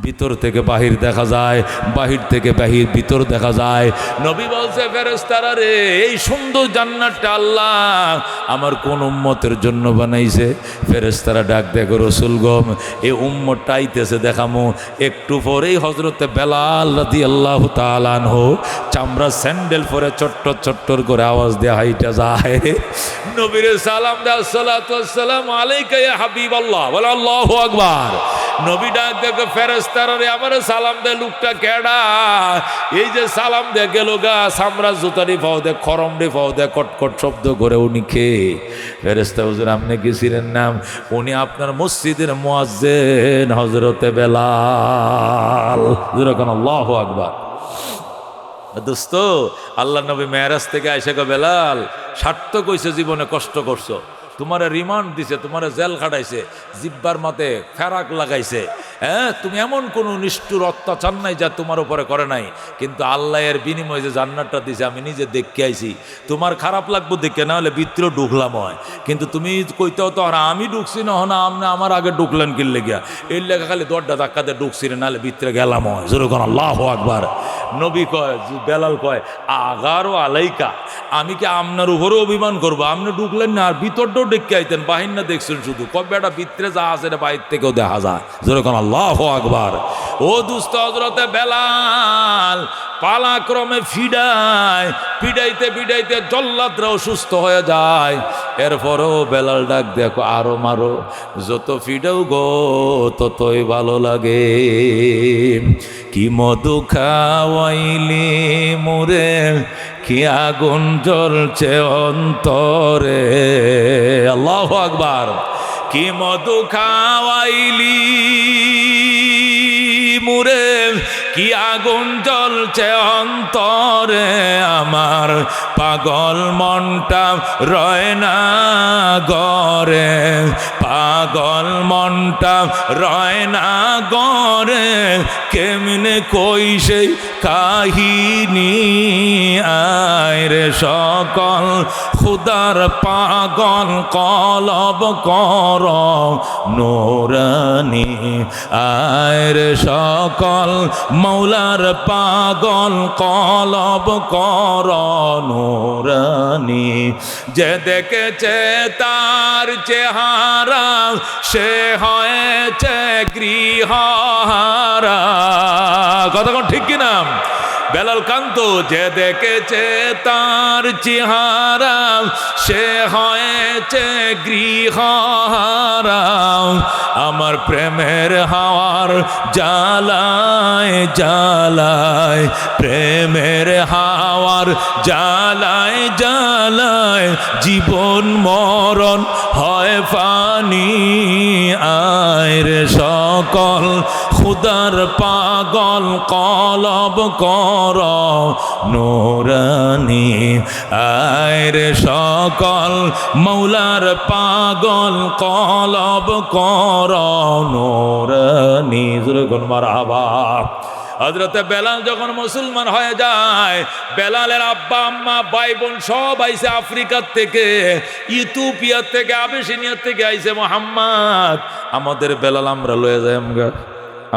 ভিতর থেকে বাহির দেখা যায়, বাহির থেকে বাহির ভিতর দেখা যায়। নবী বলছে, ফেরেশতারা রে, এই সুন্দর জান্নাতটা আল্লাহ আমার কোন উম্মতের জন্য বানাইছে? ফেরেশতারা ডাক দেখো, রাসূল গো, এই উম্মতটা আইতেছে দেখামো। একটু পরেই হযরতে বেলাল রাদিয়াল্লাহু তাআলা আনহু চামড়া স্যান্ডেল পরে চট্টর চট্টর করে আওয়াজ দিয়ে হাইটা যায়, নবীরে সালাম দেয়, আসসালাতু ওয়াসসালামু আলাইকা ইয়া হাবিবাল্লাহ, বলে আল্লাহু আকবার। নবী ডাক দেখো, ফেরেশতারা রে, আমারে সালাম দে, লোকটা কেডা? এই যে সালাম দে গেল গা, সামরা জুতারি পাও দে, খরম রে পাও দে, কটকট শব্দ করে, উনি কে? ফেরেশতা, হুজুর আপনি কি ছিলেন নাম? উনি আপনার মসজিদের মুয়াজ্জিন হযরতে বেলাল। যেরকম আল্লাহু আকবার। দোস্ত, আল্লাহ নবী মেরাজ থেকে আইসা গো, বেলাল সার্থক হইছে, জীবনে কষ্ট করছো, তোমার রিমান্ড দিছে, তোমার জেল খাটাইছে, জিব্বার মাতে ফেরাক লাগাইছে, হ্যাঁ, তুমি এমন কোনো নিষ্ঠুর অত্যাচার নাই যা তোমার উপরে করে নাই, কিন্তু আল্লাহ এর বিনিময়ে যে জান্নাতটা দিছে আমি নিজে দেখে আইছি। তোমার খারাপ লাগবো দেখে, না হলে ভিতরে ঢুকলাম হয়, কিন্তু তুমি কইতেও তো, আর আমি ঢুকছি না, না আপনি আমার আগে ঢুকলেন কিনলে গিয়া, এর লেখা খালি দরজা ধাক্কাতে ঢুকছি না, নাহলে ভিতরে গেলাম হয়। যেরকম আল্লাহু আকবার। নবী কয়, বেলাল কয়, আগারও আলাইকা, আমি কি আপনার উপরেও অভিমান করবো? আপনি ঢুকলেন না, আর ভিতরটাও ডেকে আইতেন, বাহির না দেখছেন শুধু, কবে একটা ভিতরে যা আছে বাহির থেকেও দেখা যায়। যেরকম আল্লাহু আকবার। ও দুস্থ হযরতে বেলাল পালাক্রমে ফিডায়, পিডাইতে পিডাইতে জল্লাদরা অসুস্থ হয়ে যায়। এরপরও বেলাল ডাক দেখো, আরো মারো, যত ফিডাও গো ততই ভালো লাগে। কি মধু খাওয়াইলি মোরে, কি আগুন জ্বলছে অন্তরে। আল্লাহু আকবার। কি মধু খাওয়াইলি মুরে, কি আগুন জ্বলছে অন্তরে, আমার পাগল মনটা রয় না গরে, পাগল মনটা রয় না গরে, কেমনে কই সেই কাহিনী, আয় রে সকল খুদার পাগল কলব কর নুরানি, আয় রে সকল মৌলার পাগল কলব কর নুরানি। যে দেখেছে তার চেহারা সে হয়েছে গৃহহারা। কথা কোন ঠিক কিনা? বেলাল কান্ত, যে দেখেছে তার চেহারা সে হয়েছে গৃহহারা, আমার প্রেমের হাওয়ার জ্বালায় জ্বালায়, প্রেমের হাওয়ার জ্বালায় জ্বালায়, জীবন মরণ হয় ফানি, আয় রে সকল খুদার পাগল কলব কর নুরানি, আয় রে সকল মৌলার পাগল কলব কর নুরানি। মারহাবা। হযরতে বেলাল যখন মুসলমান হয়ে যায়, বেলালের আব্বা আম্মা ভাই বোন সব আইছে আফ্রিকার থেকে, ইথিওপিয়া থেকে, আবিসিনিয়া থেকে আইছে। মোহাম্মদ, আমাদের বেলাল আমরা লয়ে যাই,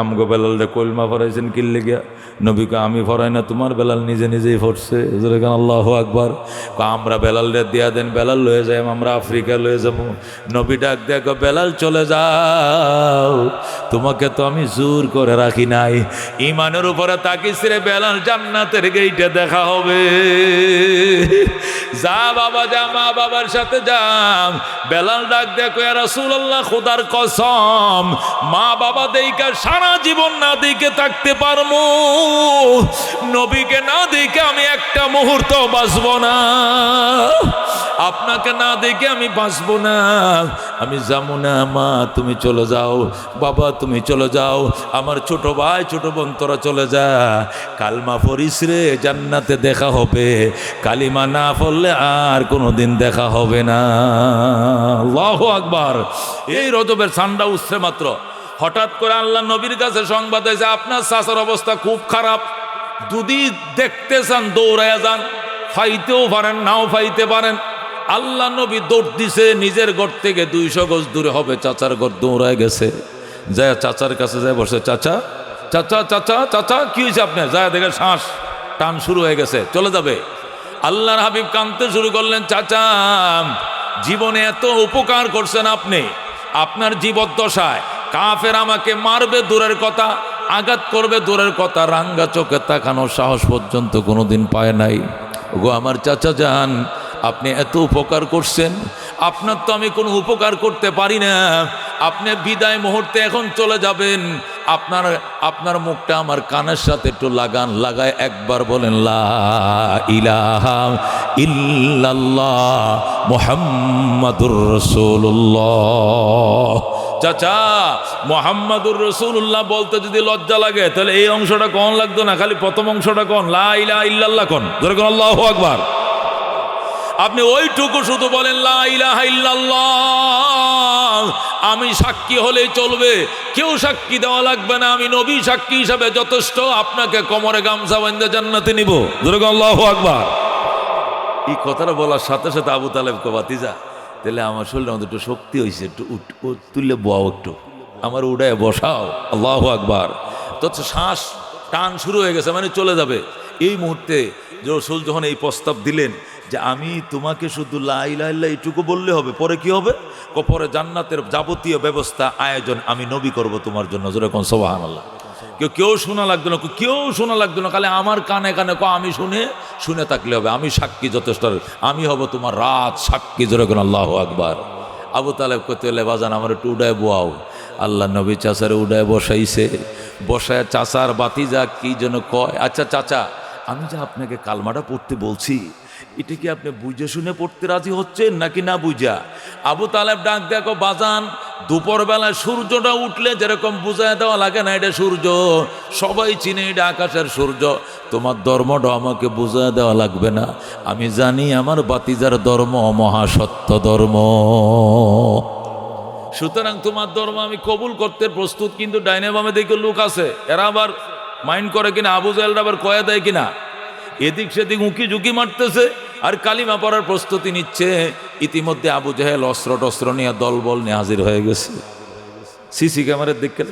আমগো বেলাল রে কলমা ফরাইছেন কিল্লে গিয়া? নবীকে আমি ফরাই না, তোমার বেলাল নিজে নিজেই ফরছে। আল্লাহু আকবার। আমরা বেলাল রে দিয়া দেন, বেলাল লয়ে যাই, আমরা আফ্রিকা লয়ে যাবো। নবী ডাক দেখো, বেলাল চলে যাও, তোমাকে তো আমি জোর করে রাখি নাই। ইমানের উপরে তাকিস রে বেলাল, জান্নাতের গেইটে দেখা হবে। যা বাবা যা, মা বাবার সাথে যা। বেলাল ডাক দেখো, ইয়া রাসূলুল্লাহ, খোদার কসম, মা বাবা দেইকা সারা জীবন না দেখে থাকতে পারবো, নবীকে না দেখে আমি একটা মুহূর্ত বাঁচবো না, আপনাকে না দেখে আমি বাঁচবো না। আমি যাবো না, মা তুমি চলে যাও, বাবা তুমি চলে যাও, আমার ছোট ভাই ছোট বোন তোরা চলে যা। কালমা পড়িস রে, জান্নাতে দেখা হবে। কালিমা না পড়লে আর কোনোদিন দেখা হবে না। আল্লাহু আকবার। এই রজবের ঠান্ডা উঠছে মাত্র, হঠাৎ করে আল্লাহ নবীর কাছে সংবাদ হয়েছে, আপনার চাচার অবস্থা খুব খারাপ, যদি দেখতে চান দৌড়াইয়া যান, ফাইতেও পারেন নাও ফাইতে পারেন। আল্লাহ নবী দৌড় দিছে, নিজের ঘর থেকে 200 গজ দূরে হবে চাচার ঘর, দৌড়ায় গেছে, যায় চাচার কাছে যায় বসে, চাচা চাচা চাচা চাচা কি হয়েছে আপনার? যায় দেখে শ্বাস টান শুরু হয়ে গেছে, চলে যাবে। আল্লাহর হাবিব কাঁদতে শুরু করলেন, চাচা জীবনে এত উপকার করছেন আপনি, আপনার জীবদ্দশায় কাফের আমাকে মারবে দূরের কথা, আঘাত করবে দূরের কথা, রাঙ্গা চোখে তাকানোর সাহস পর্যন্ত কোনোদিন পায় নাই। ওগো আমার চাচা যান, আপনি এত উপকার করছেন, আপনার তো আমি কোনো উপকার করতে পারি না। আপনি বিদায় মুহূর্তে এখন চলে যাবেন, আপনার মুখটা আমার কানের সাথে একটু লাগান, লাগায় একবার বলেন লা ইলাহা ইল্লাল্লাহ মুহাম্মাদুর রাসূলুল্লাহ। চাচা মুহাম্মাদুর রাসূলুল্লাহ বলতে যদি লজ্জা লাগে তাহলে এই অংশটা কোন লাগতো না, খালি প্রথম অংশটা কোন, লা ইলাহা ইল্লাল্লাহ কোন, জোরে কোন আল্লাহু আকবার। আপনি ওইটুকু শুধু বলেন লা ইলাহা ইল্লাল্লাহ, আমি সাক্ষী হলেই চলবে, কেউ সাক্ষী দেওয়া লাগবে না, আমি নবী সাক্ষী হিসাবে যথেষ্ট, আপনাকে কোমরে গামছা বাঁধে জান্নাতে নিব, জোরে কোন আল্লাহু আকবার। এই কথাটা বলার সাথে সাথে আবু তালেব কো বাতিজা তাহলে আমার শরীরের মধ্যে একটু শক্তি হয়েছে, একটু তুললে বও, একটু আমার উড়ায় বসাও, আল্লাহু আকবার। তো শ্বাস টান শুরু হয়ে গেছে, মানে চলে যাবে। এই মুহূর্তে রাসূল যখন এই প্রস্তাব দিলেন যে আমি তোমাকে শুধু লা ইলাহা ইল্লাল্লাহ এইটুকু বললে হবে, পরে কি হবে? পরে জান্নাতের যাবতীয় ব্যবস্থা আয়োজন আমি নবী করব তোমার জন্য, যেরকম সুবহানাল্লাহ। কেউ শোনা লাগতো না, কেউ শোনা লাগতো না, খালি আমার কানে কানে আমি শুনে থাকলে হবে, আমি সাক্ষী যথেষ্ট, আমি হব তোমার রাত সাক্ষী, যেরকম আল্লাহু আকবার। আবু তালেব করতে হলে বাজান আমার একটু উড়ায় বোয়াও। আল্লাহ নবী চাচারে উড়ায় বসাইছে, বসায় চাচার বাতিজা কি যেন কয়, আচ্ছা চাচা আমি যে আপনাকে কালমাটা পড়তে বলছি এটা কি আপনি বুঝে শুনে পড়তে রাজি হচ্ছেন নাকি না বুঝা? আবু তালেব ডাক দেখো বাজান, দুপুরবেলায় সূর্যটা উঠলে যেরকম বুঝায় দেওয়া লাগে না এটা সূর্য, সবাই চিনে এটা আকাশের সূর্য, তোমার ধর্মটা আমাকে বুঝায় দেওয়া লাগবে না, আমি জানি আমার বাতিজার ধর্ম মহাসত্য ধর্ম, সুতরাং তোমার ধর্ম আমি কবুল করতে প্রস্তুত। কিন্তু ডাইনে বামে দেখে লোক আছে, এরা আবার মাইন্ড করে কিনা, আবু জাহেলরা আবার কয়া দেয় কিনা, এদিক সেদিক উঁকি ঝুঁকি মারতেছে আর কালিমা পড়ার প্রস্তুতি নিচ্ছে। ইতিমধ্যে আবু জাহেল অস্ত্র টস্ত্র নিয়ে দলবল নিয়ে হাজির হয়ে গেছে। সিসি ক্যামেরার দেখে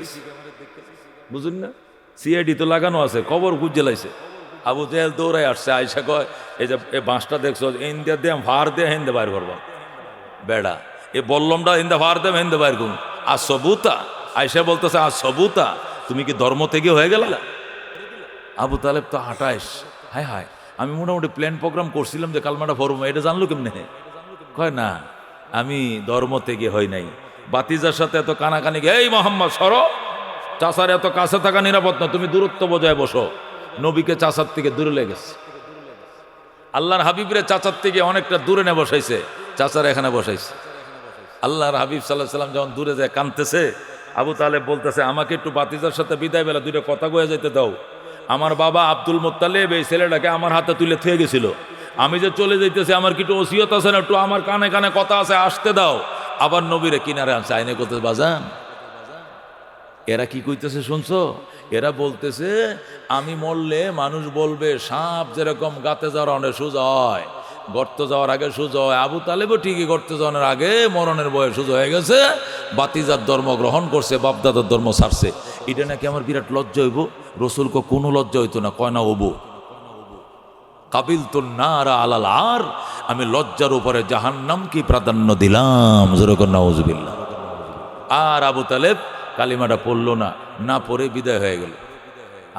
বুঝুন না, সিআইডি তো লাগানো আছে, খবর খুঁজে লাইছে। আবু জাহেল দৌড়ায় আসছে, আয়সা কয় এই যে এই বাঁশটা দেখছো, ইন্দিয়া দিয়ে ভার দিয়ে হেন্দে বাইর করবা, বেড়া এ বললমটা হিন্দা ভার দেব হিন্দে বাইর করুন, আর সবুতা আয়সা বলতেছে, আর সবুতা তুমি কি ধর্ম থেকে হয়ে গেল? আবু তালেব তো হাঁটাইস, হায় হায় আমি মোটামুটি প্ল্যান প্রোগ্রাম করছিলাম যে কালমাটা ফরম, এটা জানলো কেমনে? কয় না আমি ধর্ম থেকে হই নাই। বাতিজার সাথে এত কানাকানি, এই মোহাম্মদ সর, চাচার এত কাছে থাকা নিরাপদ না, তুমি দূরত্ব বজায় বসো। নবীকে চাচার থেকে দূরে লেগেছে, আল্লাহর হাবিবরে চাচার থেকে অনেকটা দূরে নে বসাইছে, চাচার এখানে বসাইছে। আল্লাহর হাবিব সাল্লাল্লাহু আলাইহি ওয়াসাল্লাম যখন দূরে যায় কাঁদতেছে, আবু তালেব বলতেছে আমাকে একটু বাতিজার সাথে বিদায় বেলা দুইটা কথা কয়ে যেতে দাও, আমার বাবা আব্দুল মুত্তালিব এই ছেলেটাকে আমার হাতে তুলে থুয়ে গেছিল, আমি যে চলে যাইতেছি আমার কি একটু ওসিয়ত আছে না, একটু আমার কানে কানে কথা আছে, আসতে দাও। আবার নবীরে কিনারে আনছে, আইনে করতে বাজান এরা কি কইতেছে শুনছো? এরা বলতেছে আমি মরলে মানুষ বলবে সাপ যেরকম গাতে যাওয়ার অনেক সোজা হয়, গর্ত যাওয়ার আগে সোজা হয়, আবু তালেবও ঠিকই গর্তে যাওয়ার আগে মরণের বয়স সোজা হয়ে গেছে, বাতিজার ধর্ম গ্রহণ করছে, বাপদাদার ধর্ম ছাড়ছে। এটা নাকি আমার বিরাট লজ্জা হইব। রসুলকে কোনো লজ্জা হইতো না, কয় না হবো কাবিল তো না আলাল, আর আমি লজ্জার উপরে জাহান্নামকে প্রাধান্য দিলাম, যেরকম নাউজুবিল্লাহ। আর আবু তালেব কালিমাটা পড়লো না, না পড়ে বিদায় হয়ে গেল।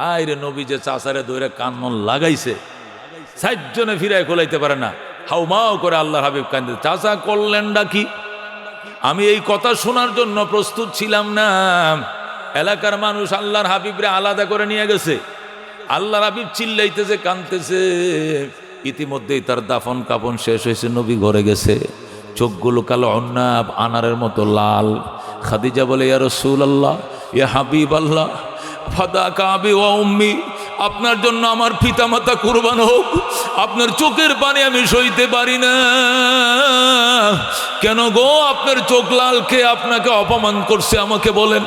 আয় রে নবী যে চাচারে দৌড়ে কান্নন লাগাইছে, 60 জনে ফিরায় খোলাইতে পারে না, হাউমাও করে আল্লাহর হাবিব কান্দে, চাচা করলেন ডাকি। আমি এই কথা শোনার জন্য প্রস্তুত ছিলাম না। এলাকার মানুষ আল্লাহর হাবিবরে আলাদা করে নিয়ে গেছে, আল্লাহর হাবিব চিল্লাইতেছে কাঁদতেছে। ইতিমধ্যেই তার দাফন কাফন শেষ হয়েছে, নবী ঘরে গেছে, চোখগুলো কালো অন্নাব আনারের মতো লাল। খাদিজা বলে ইয়া রাসূলুল্লাহ, ইয়া হাবিব আল্লাহ, ফাদাকা আবি ওয়া উম্মি, আপনার জন্য আমার পিতামাতা কুরবান হোক, আপনার চোখের পানি আমি সইতে পারি না। কেন গো আপনার চোখ লাল, কে আপনাকে অপমান করছে আমাকে বলেন।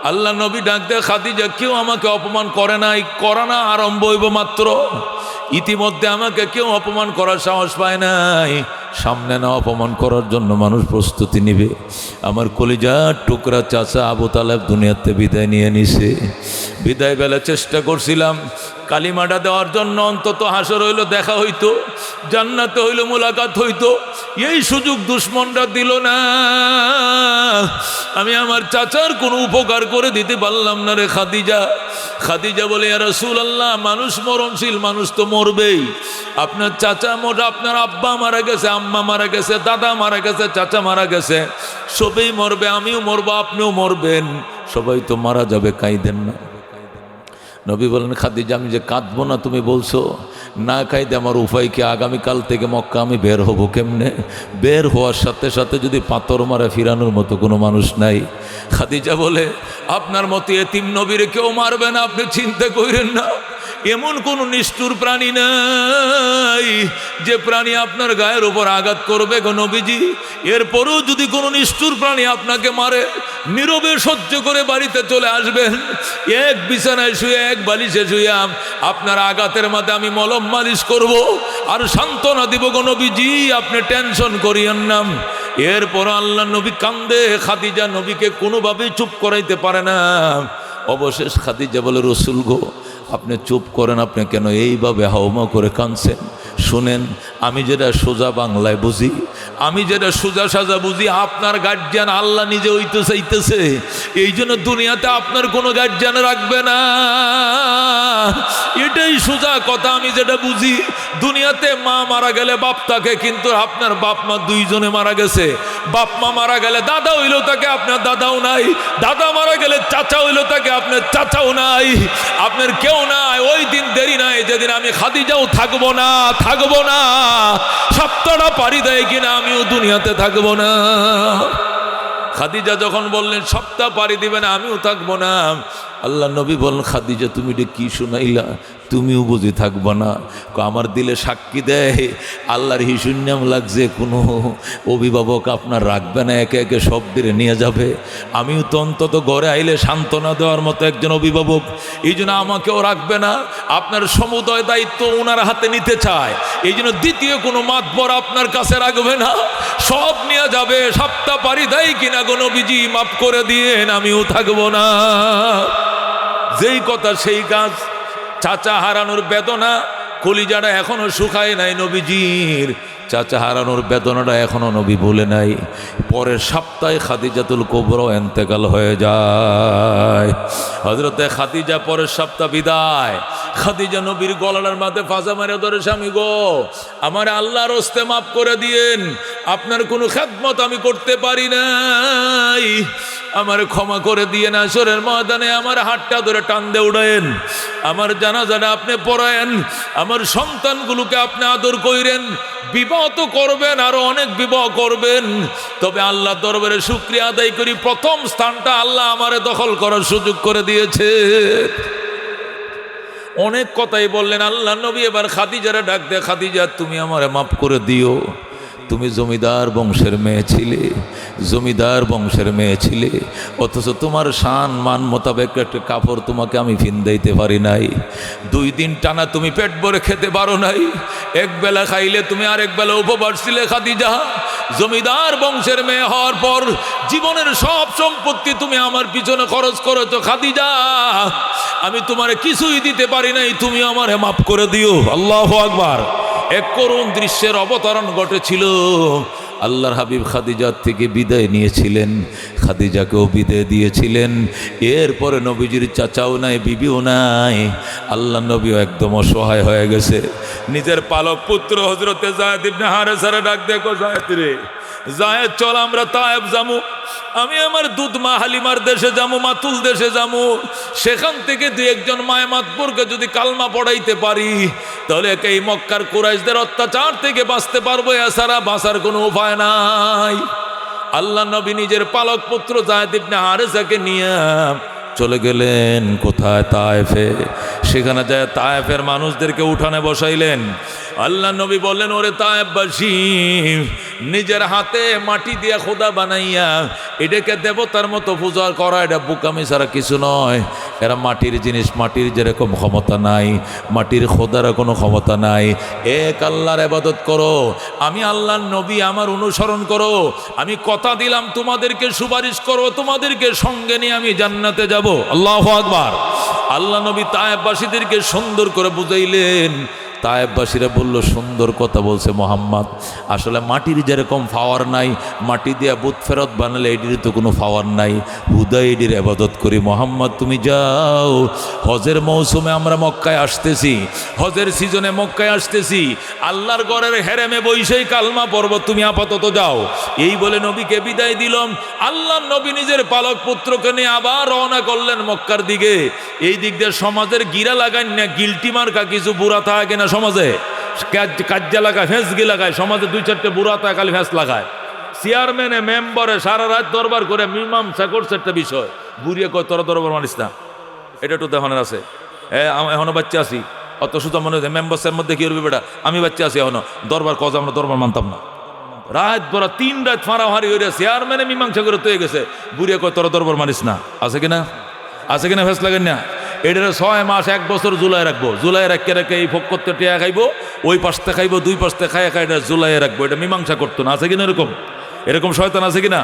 আল্লাহ নবী ডাক দেয়, খাদিজা কেউ আমাকে অপমান করে নাই, করা না আরম্ভ হইব মাত্র। ইতিমধ্যে আমাকে কেউ অপমান করার সাহস পায় নাই, সামনে না অপমান করার জন্য মানুষ প্রস্তুতি নিবে। আমার কলিজার টুকরা চাচা আবু তালেব দুনিয়াতে বিদায় নিয়ে নিছে। বিদায় বেলা চেষ্টা করছিলাম কালিমাটা দেওয়ার জন্য, অন্তত হাসর হইল দেখা হইতো, জান্নাতে হইল মোলাকাত হইতো। এই সুযোগ দুশ্মনরা দিল না। আমি আমার চাচার কোনো উপকার করে দিতে পারলাম না রে খাদিজা। খাদিজা বলে, ইয়া রাসূলুল্লাহ, মানুষ মরণশীল, মানুষ তো মরবেই। আপনার চাচা আপনার আব্বা মারা গেছে, আম্মা মারা গেছে, দাদা মারা গেছে, চাচা মারা গেছে, সবাই মরবে, আমিও মরবো, আপনিও মরবেন, সবাই তো মারা যাবে, কাঁদেন না। নবী বলেন, খাদিজা, আমি যে কাঁদবো না তুমি বলছো, না কাঁদে আমার উপায় কি? আগামীকাল থেকে মক্কা আমি বের হব কেমনে? বের হওয়ার সাথে সাথে যদি পাথর মারা ফিরানোর মতো কোনো মানুষ নাই। খাদিজা বলে, আপনার মতো এতিম নবীরে কেউ মারবে না, আপনি চিন্তা করেন না। এমন কোন নিষ্ঠুর প্রাণী নাই যে প্রাণী আপনার গায়ের উপর আঘাত করবে গো নবীজি। এরপরেও যদি কোনো নিষ্ঠুর প্রাণী আপনাকে মারে, নীরবে সহ্য করে বাড়িতে চলে আসবেন। এক বিছানায় শুয়ে, এক বালিশে শুয়ে আপনার আঘাতের মাঝে আমি মলম মালিশ করব আর সান্ত্বনা দিব গো নবীজি, আপনি টেনশন করিয়েন না। এরপর আল্লাহ নবী কান্দে, খাদিজা নবীকে কোনোভাবেই চুপ করাইতে পারে না। অবশেষ খাদিজা বলে, রসুল গো, আপনি চুপ করেন, আপনি কেন এইভাবে হাওমা করে কাঁদছেন? শুনেন, আমি যেটা সোজা বাংলায় বুঝি, আমি যেটা সোজা সাজা বুঝি, আপনার গার্জিয়ান আল্লাহ নিজে হইতে চাইতেছে, এই জন্য দুনিয়াতে আপনার কোনো গার্জিয়ান রাখবে না। এটাই সোজা কথা, আমি যেটা বুঝি। দুনিয়াতে মা মারা গেলে বাপ থাকে, কিন্তু আপনার বাপ মা দুইজনে মারা গেছে। বাপ মা মারা গেলে দাদা হইলেও তাকে, আপনার দাদাও নাই। দাদা মারা গেলে চাচা হইলেও তাকে, আপনার চাচাও নাই। আপনার কেউ নাই। ওই দিন দেরি নাই যেদিন আমি খাদিজাও থাকবো না, থাকবো না। সপ্তাহটা পাড়ি দেয় কিনা আমিও দুনিয়াতে থাকবো না। খাদিজা যখন বললেন সপ্তাহ পাড়ি দিবেন, আমিও থাকবো না, আল্লাহ নবী বলেন, খাদিজা তুমি এটা কি শুনাইলা? তুমিও বুঝি থাকবো না? আমার দিলে সাক্ষী দেয়, আল্লাহর হিসুন্যাম লাগছে, কোনো অভিভাবক আপনার রাখবে না, একে একে সব দিলে নিয়ে যাবে। আমিও তো অন্তত ঘরে আইলে সান্ত্বনা দেওয়ার মতো একজন অভিভাবক, এই জন্য আমাকেও রাখবে না। আপনার সমুদয় দায়িত্ব ওনার হাতে নিতে চায়, এই জন্য দ্বিতীয় কোনো মাতবর আপনার কাছে রাখবে না, সব নিয়ে যাবে। সপ্তাহ পাড়ি দেয় কিনা গো নবীজি, মাফ করে দিয়েন, আমিও থাকবো না। যেই কথা সেই কাজ। চাচা হারানোর বেদনা, কলিজাটা এখনো শুকায় নাই নবীজির। চাচা হারানোর বেদনাটা এখনো নবী বলে নাই। পরের সপ্তাহে খাদিজাতুল কুবরা ইন্তেকাল হয়ে যায়। হযরতে খাদিজা পরের সপ্তাহ বিদায়। খাদিজা নবীর গলার মাঝে ফাঁসা মেরে ধরে, স্বামী গো, আমার আল্লাহর হস্তে মাফ করে দিয়েন, আপনার কোনো খেদমত আমি করতে পারি নাই, আমার ক্ষমা করে দিয়ে হাশরের ময়দানে আমার হাতটা ধরে টান দিয়ে উড়ায়েন, আমার জানাজাটা আপনি পড়ায়েন, আমার সন্তানগুলোকে আপনি আদর কইরেন। বিবাহ তো করবেন, আরো অনেক বিবাহ করবেন, তবে আল্লাহ দরবারে শুকরিয়া আদায় করি, প্রথম স্থানটা আল্লাহ আমারে দখল করার সুযোগ করে দিয়েছে। অনেক কথাই বললেন আল্লাহ নবী। এবার খাদিজারে ডাক দে, খাদিজা তুমি আমারে মাফ করে দিও, তুমি জমিদার বংশের মেয়ে ছিলে, জমিদার বংশের মেয়ে ছিলে, অথচ তোমার শান মান মোতাবেক একটা কাপড় তোমাকে আমি ফিন্দাইতে পারি নাই। 2 দিন টানা তুমি পেট ভরে খেতে পারো নাই, এক বেলা খাইলে তুমি আরেক বেলা উপবাস ছিলে খাদিজা। জমিদার বংশের মেয়ে হওয়ার পর জীবনের সব সম্পত্তি তুমি আমার পিছনে খরচ করেছো খাদিজা, আমি তোমার কিছুই দিতে পারি নাই, তুমি আমারে মাফ করে দিও। আল্লাহু আকবার। এক করুণ দৃশ্যের অবতরণ ঘটেছিল। আল্লাহর হাবিব খাদিজার থেকে বিদায় নিয়েছিলেন, খাদিজাকেও বিদায় দিয়েছিলেন। এরপরে নবীজির চাচাও নাই, বিবিও নাই, আল্লাহ নবীও একদম অসহায় হয়ে গেছে। নিজের পালক পুত্র হযরতে যায়েদ ইবনে হারেসারে ডাক দেখো, যায়েদ রে, যায়েদ চল আমরা তায়েব যামু, আমি আমার দুধ মা হালিমার দেশে যামু, মাতুল দেশে যামু, সেখান থেকে 2-1 মায় মাতবরকে যদি কালমা পড়াইতে পারি, তাহলে এই মক্কার কুরাইশদের অত্যাচার থেকে বাঁচতে পারবো, এছাড়া বাঁচার কোনো উপায় নাই। আল্লাহ নবী নিজের পালক পুত্র যায়েদ ইবনে হারেসাকে নিয়ে চলে গেলেন কোথায়? তায়েফে। সেখানে যায় তায়েফের মানুষদেরকে উঠানে বসাইলেন। আল্লাহ নবী বললেন, ওরে তায়েফবাসী, নিজের হাতে মাটি দিয়ে খোদা বানাইয়া এটাকে দেবতার মতো পূজা করা, এটা বোকামি ছাড়া কিছু নয়। এরা মাটির জিনিস, মাটির যেরকম ক্ষমতা নাই, মাটির খোদারও কোনো ক্ষমতা নাই। এক আল্লাহর ইবাদত করো, আমি আল্লাহর নবী, আমার অনুসরণ করো, আমি কথা দিলাম তোমাদেরকে সুপারিশ করো, তোমাদেরকে সঙ্গে নিয়ে আমি জান্নাতে যাব। আল্লাহু আকবার। আল্লাহ নবী তায়েফবাসীদেরকে সুন্দর করে বুঝাইলেন। তায়েফবাসীরা বলল, সুন্দর কথা বলছে মোহাম্মদ, আসলে মাটির যেরকম পাওয়ার নাই, মাটি দিয়া বুত ফেরত বানালে এটির তো কোনো পাওয়ার নাই, হুদাই এটির আবাদত করি। মোহাম্মদ তুমি যাও, হজের মৌসুমে আমরা মক্কায় আসতেছি, হজের সিজনে মক্কায় আসতেছি, আল্লাহর ঘরের হেরেমে বৈশাই কালমা পর্ব, তুমি আপাতত যাও। এই বলে নবীকে বিদায় দিলাম। আল্লাহ নবী নিজের পালক পুত্রকে নিয়ে আবার রওনা করলেন মক্কার দিকে। এই দিক দিয়ে সমাজের গিরা লাগান না, গিলটি মার্কা কিছু বুড়া থাকে না সমাজে, কাজ্জা লাগায়, ফেঁসগি লাগায়, সমাজে 2-4টে বুড়া থাকে খালি ফেঁস লাগায়। চেয়ারম্যানে মেম্বারে সারা রাত দরবার করে মীমাংসা করছে একটা বিষয়, বুড়িয়ে কয় তোরা দরবার মানিস না, এটা একটু দেখানোর আছে। এখনো বাচ্চা আছি, অত সুতো মনে হচ্ছে মেম্বার্সের মধ্যে কি করবি বেটা, আমি বাচ্চা আছি এখনো, দরবার কজ আমরা দরবার মানতাম না। রাত বড় 3 রাত ফাড়াহারি হয়ে চেয়ারম্যানে মীমাংসা করে তৈরি গেছে, বুড়িয়ে কয় তোরা দরবার মানিস না। আছে কিনা, আছে কিনা ফেস লাগেন না? এটার 6 মাস 1 বছর জুলাই রাখবো, জুলাই রাখতে রেখে এই ফক্করতে টিয়া খাইবো, ওই পাশতে খাইবো, 2 পাশতে খাই খাই, এটা জুলাই রাখবো, এটা মীমাংসা করতো না। আছে কিনা এরকম, এরকম শয়তান আছে কিনা?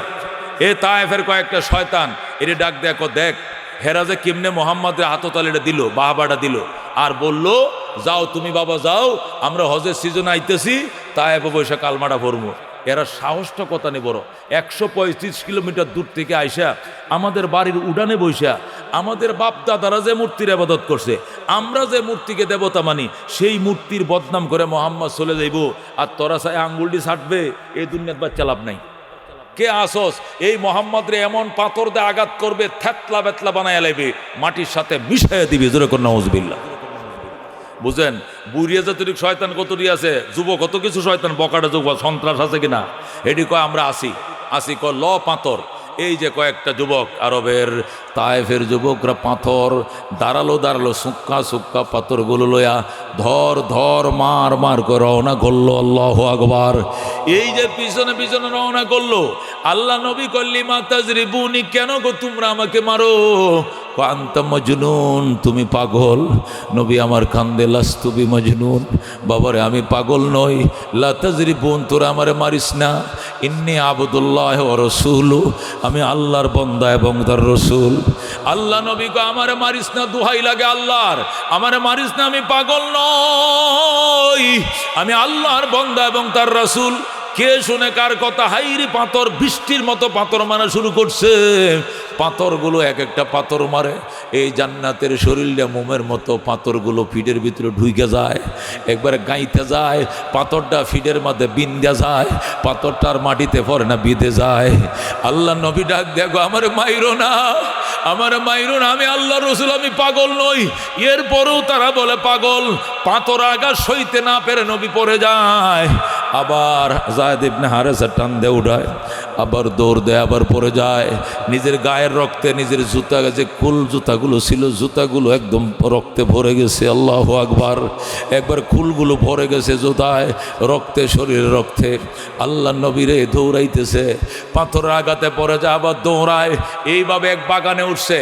এ তায়েফের কয়েকটা শয়তান এরে ডাক দেখো, দেখ হেরাজে কেমনে মোহাম্মদের হাততালিটা দিল, বাহাবাটা দিল, আর বলল যাও তুমি বাবা যাও, আমরা হজের সিজনে আইতেছি, তায়েফে বৈশা কালমাটা ভরবো। এরা সাহসটা কথা নেই বড়, 135 কিলোমিটার দূর থেকে আইসা আমাদের বাড়ির উডানে বৈশা আমাদের বাপ দাদারা যে মূর্তির আবাদত করছে, আমরা যে মূর্তিকে দেবতা মানি, সেই মূর্তির বদনাম করে মোহাম্মদ চলে যাইব, আর তোরা চাই আঙ্গুলটি ছাটবে, এই দুনিয়ার বাচ্চা লাভ নাই। কে আসস এই মোহাম্মদরে এমন পাথর দিয়ে আঘাত করবে, থেতলা বেতলা বানায় লাইবে, মাটির সাথে মিশাইয়া দিবে, জোরে করে নাউজুবিল্লাহ। বুঝেন বুড়িয়া জাতির শয়তান কতটি আছে, যুবক কত কিছু শয়তান, বকাটা যুবক সন্ত্রাস আছে কিনা, এটি কয় আমরা আসি কয় ল পাথর। এই যে কয়েকটা যুবক আরবের তায়েফের যুবকরা পাথর দাঁড়ালো সুক্কা পাথরগুলো লইয়া ধর মার করে রওনা করলো। আল্লাহু আকবার। এই যে পিছনে পিছনে রওনা করলো, আল্লাহ নবী কল্লি মাতাজরিবুনি, কেন গো তোমরা আমাকে মারো? আনতা মজনুন, তুমি পাগল। নবী আমার কান্দে, লাস্তু বি মজনুন, বাবারে আমি পাগল নই। লা তাজরিবুন, তোরা আমারে মারিস না। ইন্নী আবদুল্লাহ ওয়া রাসূলু, আমি আল্লাহর বান্দা এবং তার রাসূল। আল্লাহ নবী কো আমারে মারিস না, দোহাই লাগে আল্লাহর, আমারে মারিস না, আমি পাগল নই, আমি আল্লাহর বান্দা এবং তার রাসূল। কে শুনে কার কথা? হাইরি পাথর বৃষ্টির মতো পাথর মারা শুরু করছে। পাথরগুলো এক একটা পাথর মারে, এই জান্নাতের শরীরটা মোমের মতো, পাথরগুলো ফিডের ভিতরে ঢুইকে যায়, একবারে গাইতে যায়, পাথরটা ফিডের মধ্যে বিন্দা যায়, পাথরটার মাটিতে পড়ে না, বিঁধে যায়। আল্লাহ নবী ডাক দেখো, আমার মাইরো না, আমার মাইরো না, আমি আল্লাহ রসুল, আমি পাগল নই। এরপরেও তারা বলে পাগল। পাথর আঘাত সইতে না পেরে নবী পড়ে যায়, আবার যায়েদ ইবনে হারেসা টান দিয়ে উঠায়, আবার দৌড় দেয়, আবার পড়ে যায়। নিজের গায়ের রক্তে নিজের জুতা, যে কুল জুতাগুলো ছিল, জুতাগুলো একদম রক্তে ভরে গেছে। আল্লাহু আকবার। একবার কুলগুলো ভরে গেছে জুতায়, রক্তে, শরীরে রক্তে। আল্লাহ নবীরে দৌড়াইতেছে, পাথরের আঘাতে পড়ে যায়, আবার দৌড়ায়। এইভাবে এক বাগানে উঠছে,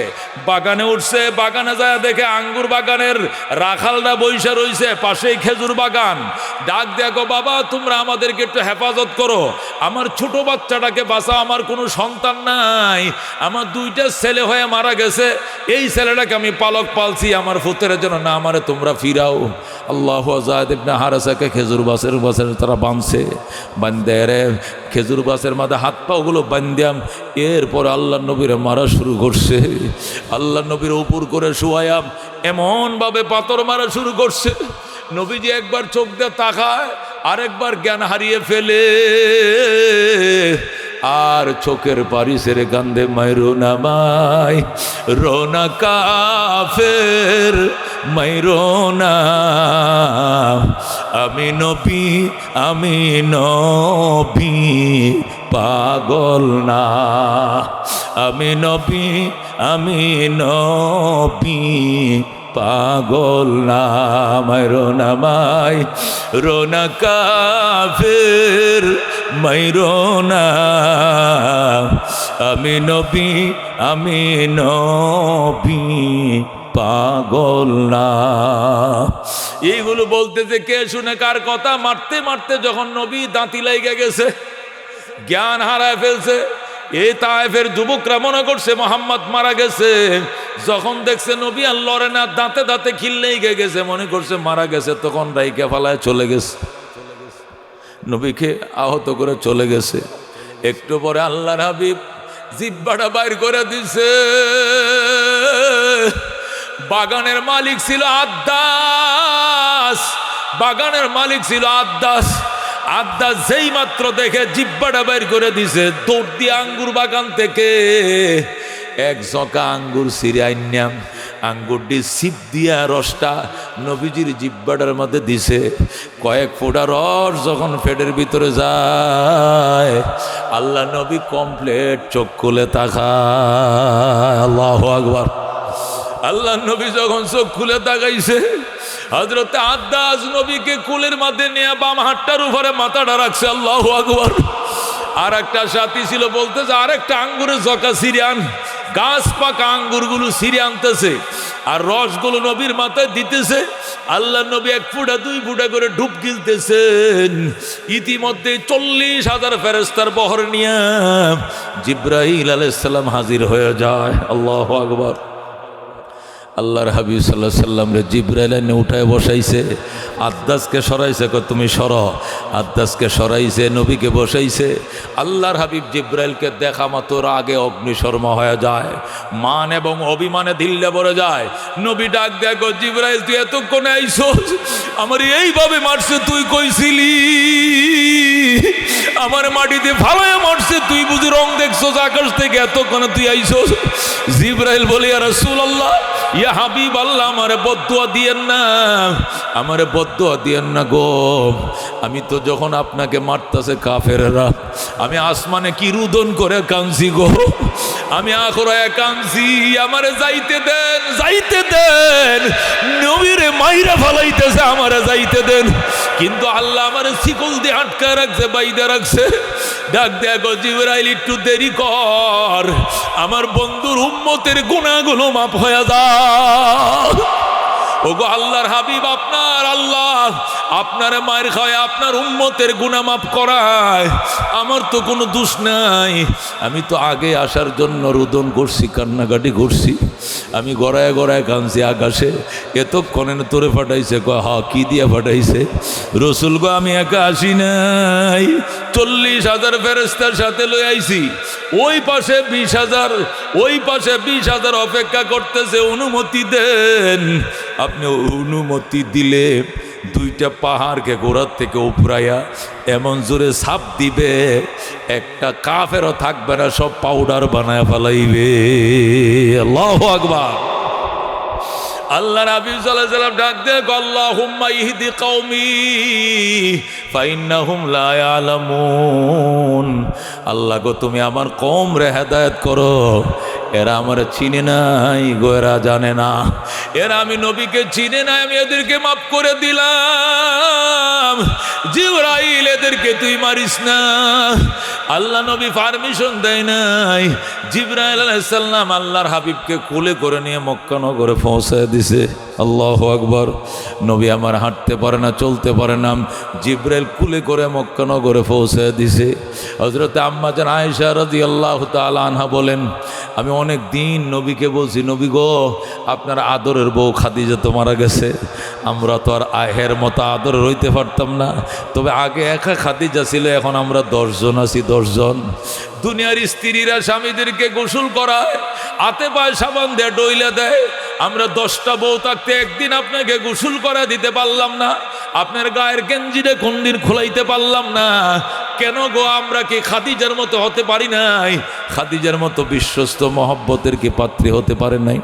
বাগানে যায় দেখে আঙ্গুর বাগানের রাখালরা বইসা রইছে, পাশেই খেজুর বাগান। ডাক দেখো, বাবা তোমরা আমাদেরকে একটু হেফাজত করো, আমার ছোট বাচ্চাটাকে বাঁচাও, আমার কোনো সন্তান নাই, আমার 2টা ছেলে হয়ে মারা গেছে, এই ছেলেটাকে আমি পালক পালছি, আমার ফুতের জন্য না, আমারে তোমরা ফিরাও। আল্লাহ। যায়েদ ইবনে হারেসাকে খেজুর বাসের তারা বাঁধছে, বান্ধে রে খেজুর গাছের মাঝে হাত পাগুলো বান্ধিয়াম। এরপর আল্লাহ নবীরে মারা শুরু করছে, আল্লাহ নবীর উপর করে শুয়ায়াম, এমনভাবে পাথর মারা শুরু করছে। নবীজি একবার চোখ দিয়ে তাকায়, আরেকবার জ্ঞান হারিয়ে ফেলে, আর চোখের পারি সেরে কান্দে, মাইরো না মাই রোনা কাফের, মাইরো না, আমি নবী পাগল না, আমি নবী পাগল না, মাইরো না মাই রোনা কাফের, মাইরো না, আমি নবী পাগল না। এইগুলো বলতেছে কে শুনে কার কথা? মারতে মারতে যখন নবী দাঁতি লাইগা গেছে, জ্ঞান হারায় ফেলছে, এই তায়েফের যুবকরা মনে করছে মোহাম্মদ মারা গেছে। যখন দেখছে নবী আর লড়ে না, দাঁতে দাঁতে খিল্লেই গেছে, মনে করছে মারা গেছে, তখন রাইকে ফালায় চলে গেছে, নবীকে আহত করে চলে গেছে। একটু পরে আল্লাহর হাবিব জিহ্বাটা বাইর করে দিছে। বাগানের মালিক ছিল আদ্দাস, বাগানের মালিক ছিল আদ্দাস। আদ্দাস যেই মাত্র দেখে জিহ্বাটা বাইর করে দিছে, দৌড় দিয়ে আঙ্গুর বাগান থেকে এক জকা আঙ্গুর ছিঁড়ে আইনাম, আঙ্গুরটি ছিপ দিয়া রসটা নবীজির জিহ্বাটার মধ্যে দিছে। কয়েক ফোঁটা রস যখন পেটের ভিতরে যায়, আল্লাহ নবী কমপ্লিট চোখ খুলে তাকায়। আল্লাহু আকবার। আল্লাহ নবী যখন চোখ খুলে তাকাইছে, হযরত আদ্দাস নবীকে কুলের মধ্যে নিয়ে বাম হাতটার উপরে মাথাটা রাখছে। আল্লাহু আকবার। আর একটা সাথী ছিল, বলতেছে আরেকটা আঙ্গুরের জকা সিরিয়ান, গাছ পাকা আঙ্গুরগুলো সিরিয়ে আনতেছে আর রসগুলো নবীর মাথায় দিতেছে। আল্লাহ নবী এক ফুটা দুই ফুটা করে ডুব গিলতেছেন। ইতিমধ্যে 40,000 ফেরেশতার বহর নিয়ে জিবরাইল আলাইহিস সালাম হাজির হয়ে যায়। আল্লাহু আকবার। আল্লাহর হাবিব সাল্লাল্লাহু আলাইহি সাল্লাম রে জিবরাইল এনে উঠায় বসাইছে, আদ্দাসকে সরাইছে, তুমি সর। আদ্দাসকে সরাইছে, নবীকে বসাইছে। আল্লাহর হাবিব জিবরাইলকে দেখা মাত্র আগে অগ্নিশর্মা হয়ে যায়, মান এবং অভিমানে দিল্লে পড়ে যায়। নবী ডাক দেখো, জিবরাইল তুই এতক্ষণে আইছস, আমার এইভাবে মারছে তুই কইছিলি, আমার মাটিতে ফালায় মারছে, তুই বুঝি রং দেখছস আকাশ থেকে, এতক্ষণে তুই আইছস। জিবরাইল বলে ইয়া রাসূলুল্লাহ, ইয়া হাবিব আল্লাহ, আমারে বদদুয়া দিয়েন না, আমারে বদদুয়া দিয়েন না গো। আমি তো যখন আপনাকে মারতাছে কাফেররা, আমি আসমানে কি রুদন করে কাঁদছি গো, আমি আখরায় কাঁদছি, আমারে যাইতে দেন, যাইতে দেন। নবীরে মাইরা ফালাইতেছে, আমারে যাইতে দেন। কিন্তু আল্লাহ আমারে শিকল দিয়ে আটকা রাখছে, বাইদা রাখছে। ডাক দেখো জিবরাইল, একটু দেরি কর, আমার বন্ধুর উম্মতের গুনাহগুলো মাফ হয়ে যায়। ওগো আল্লাহর হাবিব, আপনার আল্লাহ আপনার মায়ের খায়, আপনার উম্মতের গুনাহ মাফ করায়, আমার তো কোনো দোষ নাই। আমি তো আগে আসার জন্য রোদন করছি, কান্নাকাটি করছি, আমি গড়ায় গড়ায় কাঁদছি আকাশে। এতক্ষণে তোরে ফাটাইছে? হা, কি দিয়ে ফাটাইছে? রসুল গো, আমি একা আসি নাই, 40,000 ফেরেশতার সাথে লই আইছি। ওই পাশে 20,000, ওই পাশে 20,000 অপেক্ষা করতেছে, অনুমতি দেন। আপনি অনুমতি দিলে দুইটা পাহাড়কে গোড়ার থেকে উপরাইয়া এমন জোরে ছাপ দিবে, একটা কাফেরও থাকবে না, সব পাউডার বানায় ফেলাইবে। আল্লাহু আকবার। আল্লাহ নবী সাল্লাল্লাহু আলাইহি ওয়াসাল্লাম ডাক দেন, আল্লাহুম্মা ইহদি কওমি ফাইন্নাহুম লা ইয়ালামুন। আল্লাহ গো, তুমি আমার কওমরে হেদায়েত করো, এরা আমার চিনে নাই গো, এরা জানে না, এরা আমি নবীকে চিনে নাই, আমি এদেরকে মাফ করে দিলাম। জিবরাইল, এদেরকে তুই মারিস না। আল্লাহ নবী পারমিশন দেয় নাই। জিবরাইল আলাইহিস সালাম আল্লাহর হাবিবকে কোলে করে নিয়ে মক্কা নগরে পৌঁছায় দিছে। আল্লাহু আকবার। নবী আমার হাঁটতে পারে না, চলতে পারে না, জিবরাইল কোলে করে মক্কা নগরে পৌঁছায় দিছে। হযরত আম্মা জান আয়েশা রাদিয়াল্লাহু তাআলা আনহা বলেন, আমি অনেক দিন নবীকে বলছি, নবী গো, আপনার আদরের বউ খাদিজা তো মারা গেছে, আমরা তো আর আহের মতো আদরের হইতে পারতাম না, তবে আগে একা খাদিজা ছিল, এখন আমরা 10 জন আছি, 10 জন। দুনিয়ার স্ত্রীরা স্বামীদেরকে গোসল করায়, হাতে পায়ে সাবান দিয়ে ডইলে দেয়। আমরা 10টা বউ থাকতে একদিন আপনাকে গোসল করা দিতে পারলাম না, আপনার গায়ের গেঞ্জিরে কোনদিন খোলাইতে পারলাম না। কেন গো, আমরা কি খাদিজার মতো হতে পারি নাই? খাদিজার মতো বিশ্বস্ত মহব্বতের কি পাত্রী হতে পারে নাই?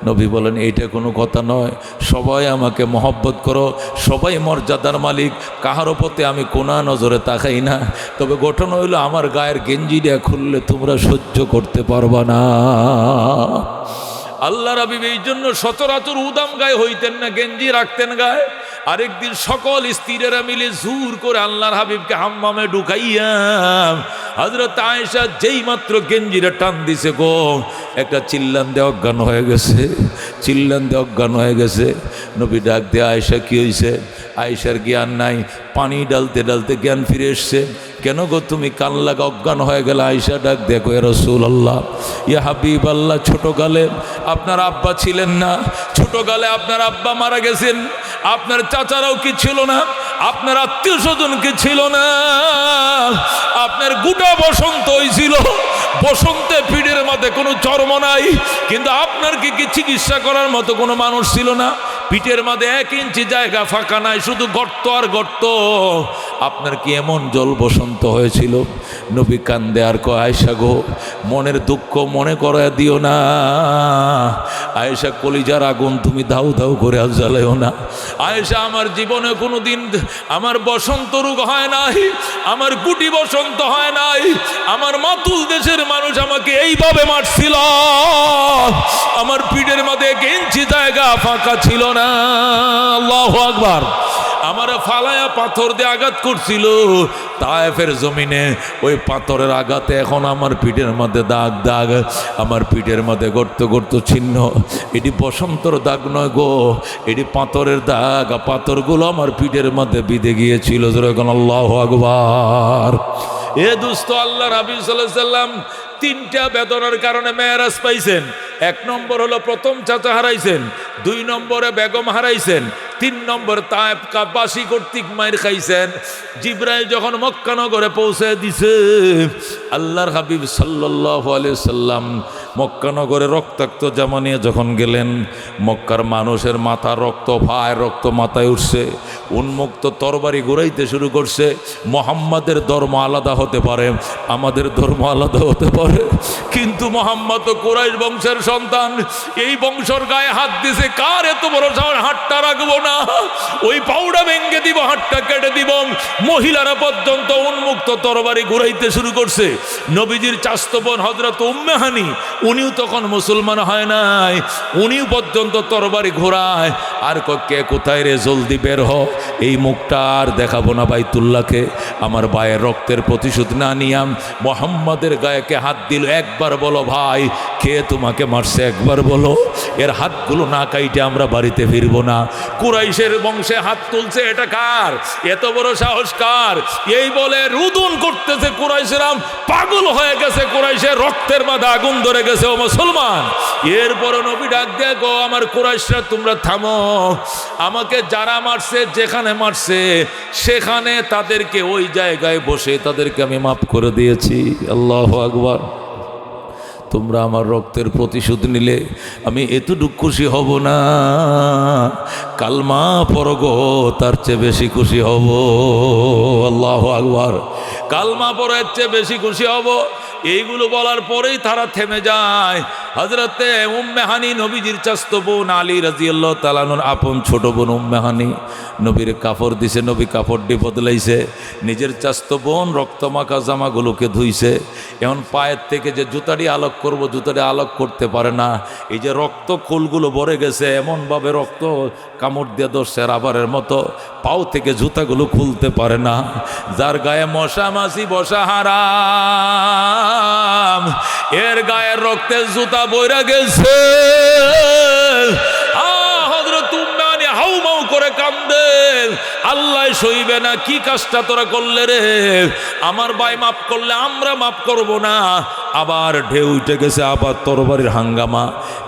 নবী বলেন, এইটা কোনো কথা নয়, সবাই আমাকে মহব্বত করো, সবাই মর্যাদার মালিক, কাহারও প্রতি আমি কোনা নজরে তাকাই না। তবে গঠন হইল, আমার গায়ের গেঞ্জিটা খুললে তোমরা সহ্য করতে পারবা না। আল্লাহ হাবিব এই জন্য সচরাচর উদাম গায়ে হইতেন না, গেঞ্জি রাখতেন গায়ে। আরেকদিন সকল স্ত্রীরা মিলে জোর করে আল্লাহর হাবিবকে হাম্মামে ঢুকাইয়া, হযরত আয়েশা যেই মাত্র গেঞ্জিরা টান দিছে গো, একটা চিল্লান দিয়ে অজ্ঞান হয়ে গেছে, চিল্লান দিয়ে অজ্ঞান হয়ে গেছে। নবী ডাক দিয়ে, আয়েশা কি হয়েছে? আয়েশার জ্ঞান নাই, পানি ডালতে ডালতে জ্ঞান ফিরে এসছে। কেন গো তুমি কান লাগা অজ্ঞান হয়ে গেলে? আয়েশা ডাক দেখো, ইয়া রাসূলুল্লাহ, ইয়া হাবিবাল্লাহ, ছোটকালে আপনার আব্বা ছিলেন না, ছোটকালে আপনার আব্বা মারা গেছেন, আপনার চাচারাও কি ছিল না, আপনার আত্মীয় স্বজন কি ছিল না, আপনার গোটা বসন্ত হয়েছিল, বসন্তে পিঠের মধ্যে কোনো চর্ম নাই, কিন্তু আপনার কি চিকিৎসা করার মতো কোনো মানুষ ছিল না, পিঠের মধ্যে 1 ইঞ্চি জায়গা ফাঁকা নাই, শুধু গর্ত আর গর্ত, আপনার কি এমন জল বসন্ত হয়েছিল? নবী কান্দে আর কয়, আয়েশা গো, মনের দুঃখ মনে করায় দিও না, আয়েশা কলিজার আগুন তুমি দাউ দাউ করে আর জ্বালাইও না। আয়েশা, আমার জীবনে কোনো দিন আমার বসন্ত রোগ হয় নাই, আমার গুটি বসন্ত হয় নাই, আমার মাতুল দেশের মানুষ আমাকে এইভাবে মারছিল, আমার পিঠের মধ্যে 1 ইঞ্চি জায়গা ফাঁকা ছিল না। আল্লাহু আকবার। আমার ফালায়া পাথর দিয়ে আঘাত করছিল তায়েফের জমিনে, ওই পাথরের আঘাতে এখন আমার পিঠের মধ্যে দাগ দাগ, আমার পিঠের মধ্যে গর্ত গর্ত চিহ্ন। এটি বসন্তর দাগ নয় গো, এটি পাথরের দাগ, পাথরগুলো আমার পিঠের মধ্যে বিঁধে গিয়েছিল। যেরকম আল্লাহু আকবার। এ দুস্থ আল্লাহ হাবিব সাল্লাল্লাহু আলাইহি সাল্লাম 3টা বেদনার কারণে মেরাজ পাইছেন। 1 নম্বর হলো প্রথম চাচা হারাইছেন, 2 নম্বরে বেগম হারাইছেন, 3 নম্বর তায়েফ কাবাসী কর্তৃক মাইর খাইছেন। জিবরাইল যখন মক্কা নগরে পৌঁছে দিছে, আল্লাহর হাবিব সাল্লাল্লাহু আলাইহি সাল্লাম মক্কা নগরে রক্তাক্ত জামা নিয়ে যখন গেলেন, মক্কার মানুষের মাথা রক্ত, ভাই রক্ত মাথায় উঠছে, উন্মুক্ত তরবারি ঘুরাইতে শুরু করছে। মুহাম্মাদের ধর্ম আলাদা হতে পারে, আমাদের ধর্ম আলাদা হতে পারে, কিন্তু মুহাম্মদ তো কুরাইশ বংশের সন্তান, এই বংশের গায়ে হাত দিছে, কার এত বড় সাহস? হাতটা রাখবো না, ওই পাউডা ভেঙে দিব, হাতটা কেটে দিব। মহিলারা পর্যন্ত উন্মুক্ত তরবারি ঘুরাইতে শুরু করছে। নবীজির চাচতো বোন হযরত উম্মে হানি, উনিও তখন মুসলমান হয় নাই, উনিও পর্যন্ত তরবারি ঘোরায়। আর কে কোথায় রে, জলদি বের হ, এই মুখটা আর দেখাবো না বাইতুল্লাহকে, আমার ভাইয়ের রক্তের প্রতিশোধ না নিয়াম। মুহাম্মাদের গায়ে কে হাত দিল? একবার বলো ভাই, কে তোমাকে মারছে? একবার বলো। এর হাতগুলো না কাইটে আমরা বাড়িতে ফিরবো না। কুরাইশের বংশে হাত তুলছে, এটা কার? এত বড় সাহস কার? এই বলে রুদন করতেছে কুরাইশরা, পাগল হয়ে গেছে, কুরাইশের রক্তের মাঝে আগুন ধরে গেছে। ও মুসলমান, এরপর নবী ডাক দিয়ে, গো আমার কুরাইশরা, তোমরা থামো, আমাকে যারা মারছে, যেখানে মারছে সেখানে তাদেরকে ওই জায়গায় বসে তাদেরকে আমি মাফ করে দিয়েছি। আল্লাহু আকবার। তোমরা আমার রক্তের প্রতিশোধ নিলে আমি এতটুকু খুশি হব না, কালমা পড়গো তার চেয়ে বেশি খুশি হব। আল্লাহু আকবার। কালমা পড়ার চেয়ে বেশি খুশি হব। এইগুলো বলার পরেই তারা থেমে যায়। হযরতে উম্মে হানি, নবীজির চাচতো বোন, আলী রাদিয়াল্লাহু তাআলা আনহুর আপন ছোট বোন উম্মে হানি, নবীর কাপড় দিছে, নবী কাপড়টি বদলাইছে, নিজের চাচতো বোন রক্তমাখা জামাগুলোকে ধুইছে। এখন পায়ের থেকে যে জুতাটি আলোক করব, জুতাটি আলোক করতে পারে না, এই যে রক্ত খুলগুলো ভরে গেছে, এমনভাবে রক্ত কামড় দিয়ে ধরছে রাবারের মতো, পাও থেকে জুতাগুলো খুলতে পারে না। যার গায়ে মশা মাছি বসা হারাম, এর গায়ের রক্তের জুতা বইরা গেছে। হযরত উম্মে হানি হাউমাউ করে কান্দে, আল্লাহ সইবে না, কি কাজটা তোরা করলে রে? আমার ভাই মাফ করলে আমরা মাফ করব না। আবার ঢেউ উঠে গেছে, আবার তরবারির হাঙ্গামা।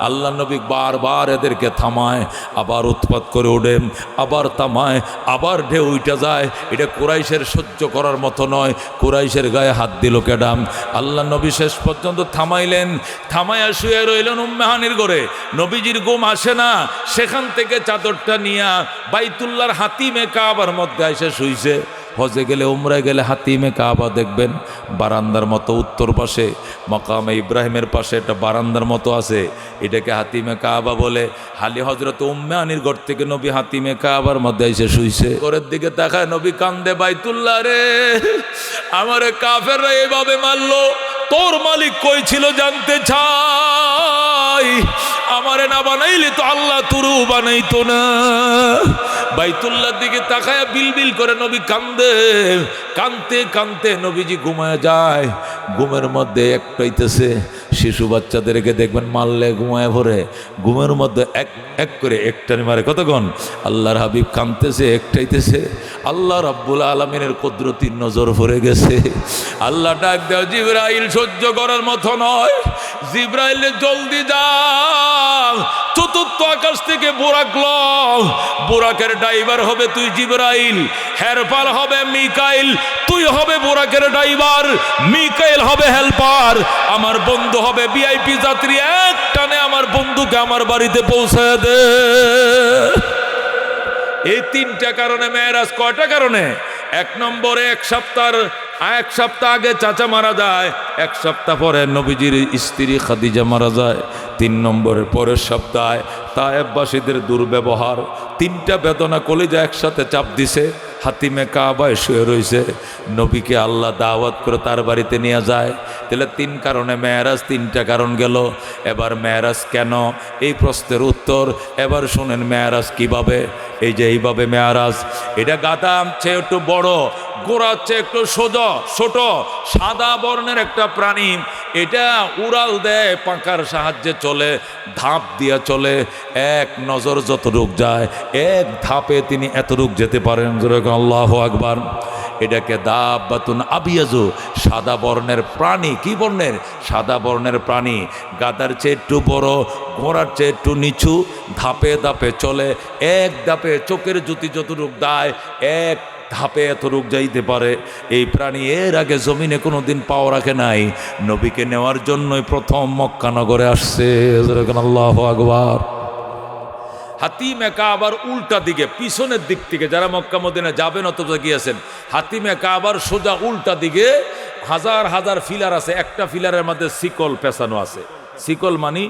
আল্লাহ নবী বারবার এদেরকে থামায়, আবার উৎপাত করে ওঠে, আবার থামায়, আবার ঢেউ উঠে যায়। এটা কুরাইশের সহ্য করার মতো নয়। কুরাইশের গায়ে হাত দিল কেডাম। আল্লাহ নবী শেষ পর্যন্ত থামাইলেন, থামাইয়া শুয়ে রইলেন উম্মে হানির ঘরে। নবীজির ঘুম আসে না, সেখান থেকে চাদরটা নিয়ে বাইতুল্লাহর হাতিমে কাবার মধ্যে এসে শুইছে। হজে গেলে, উমরায় গেলে হাতিমে কাবা দেখবেন, বারান্দার মতো উত্তর পাশে মাকামে ইব্রাহিমের পাশে একটা বারান্দার মতো আছে, এটাকে হাতিমে কাবা বলে। হালি হযরত উম্মে হানির ঘর থেকে নবী হাতিমে কাবার মধ্যে এসে শুইছে। ঘরের দিকে তাকায়, নবী কান্দে, বাইতুল্লাহ রে, আমারে কাফেররা এভাবে মারলো, তোর মালিক কই ছিল জানতে চাই। আমারে না বানাইলে তো আল্লাহ তুরু বানাইতো না। বাইতুল্লাহর দিকে তাকায় বিলবিল করে নবী কান্দে। কানতে কানতে নবীজি ঘুমায় যায়। ঘুমের মধ্যে একটাইতেছে, শিশু বাচ্চাদেরকে দেখবেন মারলে ঘুমায় ভরে, ঘুমের মধ্যে এক এক করে একটানি মারে, কতক্ষণ? আল্লাহর হাবিব কাঁদতেছে, একটাইতেছে। আল্লাহ রাব্বুল আলামিনের কুদরতির নজর ভরে গেছে। আল্লাহ ডাক দাও, জিবরাইল সহ্য করার মতো নয়, জিবরাইল জলদি যাও, চতুর্থ আকাশ থেকে বোরাক লও, বোরাকের ড্রাইভার হবে তুই জিবরাইল, হেল্পার হবে মিকাইল, তুই হবে বোরাকের ড্রাইভার, মিকাইল হবে হেল্পার, আমার বন্ধু হবে ভিআইপি যাত্রী, এক টানে আমার বন্ধুকে আমার বাড়িতে পৌঁছায় দে। এই তিনটা কারণে মেয়েরাজ। কয়টা কারণে? এক নম্বরে এক সপ্তাহ আগে চাচা মারা যায়, এক সপ্তাহ পরে নবীজির স্ত্রী খাদিজা মারা যায়, 3 নম্বরের পরের সপ্তাহে তায়েববাসীদের দুর্ব্যবহার, 3টা বেদনা কলিজা একসাথে চাপ দিছে। হাতিমে কাবায় শুয়ে রয়েছে, নবীকে আল্লাহ দাওয়াত করে তার বাড়িতে নিয়ে যায়। তাহলে 3 কারণে মেয়েরাজ, 3টা কারণ গেল। এবার মেয়েরাজ কেন, এই প্রশ্নের উত্তর এবার শোনেন। মেয়েরাজ কিভাবে? এই যে এইভাবে মেয়েরাজ, এটা গাদাম চেয়ে একটু বড়, গোড়ার চেয়ে একটু সোজা ছোট, সাদা বর্ণের একটা প্রাণী। এটা উড়াল দেয়, পাখার সাহায্যে চলে, ধাপ দিয়া চলে। এক নজর যতটুক যায়, এক ধাপে তিনি এতটুক যেতে পারেন। আল্লাহু আকবার। এটাকে দাব্বাতুন আবিয়াজু, সাদা বর্ণের প্রাণী। কি বর্ণের? সাদা বর্ণের প্রাণী। গাদার চেয়ে একটু বড়, ঘোড়ার চেয়ে একটু নিচু, ধাপে ধাপে চলে। এক ধাপে চোখের জ্যোতি যতটুক দেয়, এক ধাপে এত রোগ যাইতে পারে। এই প্রাণী এর আগে জমিনে কোনোদিন পাও রাখে নাই। নবীকে নেওয়ার জন্যই প্রথম মক্কা নগরে আসছে। আল্লাহু আকবার। হাতিমে কাবার উল্টা দিকে, পিছনের দিক থেকে যারা মক্কা মদিনা যাবেন অথবা গিয়েছেন, হাতিমে কাবার সোজা উল্টা দিকে হাজার হাজার ফিলার আছে। একটা ফিলারের মধ্যে শিকল পেঁচানো আছে। শিকল মানি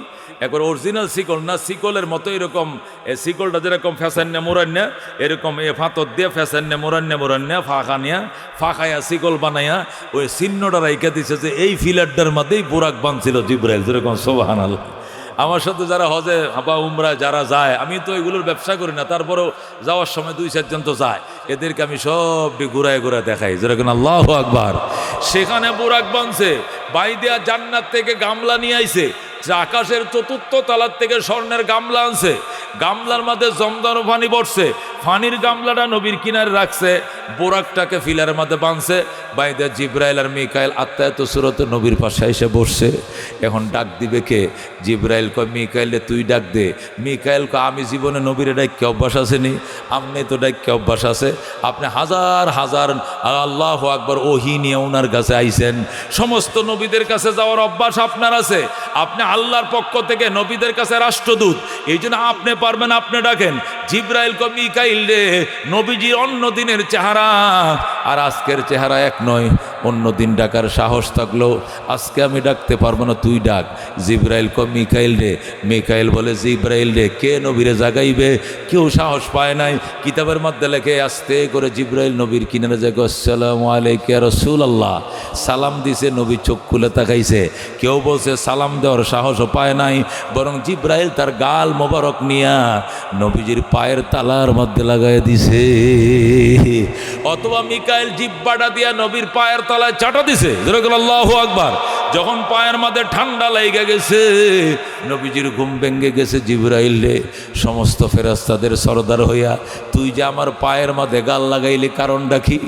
একবার অরিজিনাল শিকল না, শিকলের মতো এরকম শিকলটা যেরকম ফ্যাশান্যা মোরান্যা, এরকম এ ফাতর দিয়ে ফ্যাশান্যা মোরান্যা ফাঁকাইয়া শিকল বানাইয়া ওই চিহ্নটা রাইখা দিছে যে এই ফিলারটার মধ্যেই বোরাক বানছিল জিবরাইল। যেরকম সুবহানাল্লাহ। আমার সাথে যারা হজে বা উমরায় যারা যায়, আমি তো এগুলোর ব্যবসা করি না, তারপরেও যাওয়ার সময় 2-4 জন তো যায়, এদেরকে আমি সবটি ঘুরায় দেখাই। যেরকম আল্লাহু আকবার। সেখানে বোরাক বানছে, বাইদিয়া জান্নাত থেকে গামলা নিয়ে আইছে, আকাশের 4র্থ তলার থেকে স্বর্ণের গামলা আনছে, গামলার মধ্যে জমজম পানি পড়ছে, পানির গামলাটা নবীর কিনারে রাখছে, বোরাকটাকে ফিলারের মধ্যে বাঁধছে। বাইদা জিব্রাইল আর মিকাইল আত্মায়ত সুরতে নবীর পাশে এসে বসছে। এখন ডাক দিবে কে? জিব্রাইল কয় মিকাইলে তুই ডাক দে। মিকাইল কয় আমি জীবনে নবীর ডাক্যে অভ্যাস আসেনি, আপনি তো ডাক্যে অভ্যাস আছে, আপনি হাজার হাজার আল্লাহু আকবার ওহী নিয়ে ওনার কাছে আইছেন, সমস্ত নবীদের কাছে যাওয়ার অভ্যাস আপনার আছে, আপনি আল্লাহর পক্ষ থেকে নবীদের কাছে রাষ্ট্রদূত, এই জন্য আপনি পারবেন, আপনি ডাকেন। জিব্রাইল কয় মিকাইল রে, নবীজির অন্য দিনের চেহারা আর আজকের চেহারা এক নয়, অন্য দিন ডাকার সাহস থাকলেও আজকে আমি ডাকতে পারবো না, তুই ডাক। জিব্রাইল কয় মিকাইল রে। মিকাইল বলে জিব্রাইল রে, কে নবীরে জাগাইবে? কেউ সাহস পায় নাই। কিতাবের মধ্যে লেখে আস্তে করে জিব্রাইল নবীর কিনারে যায়, আসসালামু আলাইকা ইয়া রাসূলুল্লাহ। সালাম দিছে, নবী চোখ খুলে তাকাইছে। কেউ বলছে সালাম দেওয়ার সাহসও পায় নাই, বরং জিব্রাইল তার গাল মোবারক নিয়া নবীজির পায়ের তালার মধ্যে লাগাই দিছে। অথবা মিকাইল জিব্বাটা দিয়া নবীর পায়ের তলায় চাটা দিছে। যেরকম আল্লাহু আকবার। যখন পায়ের মধ্যে ঠান্ডা লেগে গেছে, নবীজির ঘুম ভেঙে গেছে। জিব্রাইল রে, সমস্ত ফেরেশতাদের সরদার হইয়া তুই যে আমার পায়ের মধ্যে গাল লাগাইলি, কারণটা কি?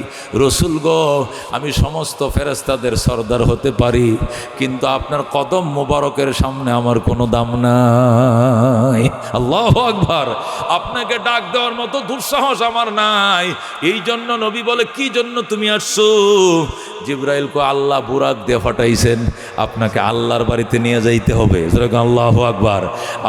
রসুল গো, আমি সমস্ত ফেরেশতাদের সরদার হতে পারি, কিন্তু আপনার কদম মোবারকের সামনে আমার কোনো দাম নাই। আল্লাহু আকবার। আপনাকে ডাক দেওয়ার মতো দুঃসাহস আমার নাই। এই জন্য নবী বলে, কি জন্য তুমি আসছো? জিব্রাইল কো, আল্লাহ বুরাক দিয়ে ফাটাইছেন, আপনাকে আল্লাহর বাড়িতে নিয়ে যাইতে হবে। যেরকম আল্লাহু আকবার।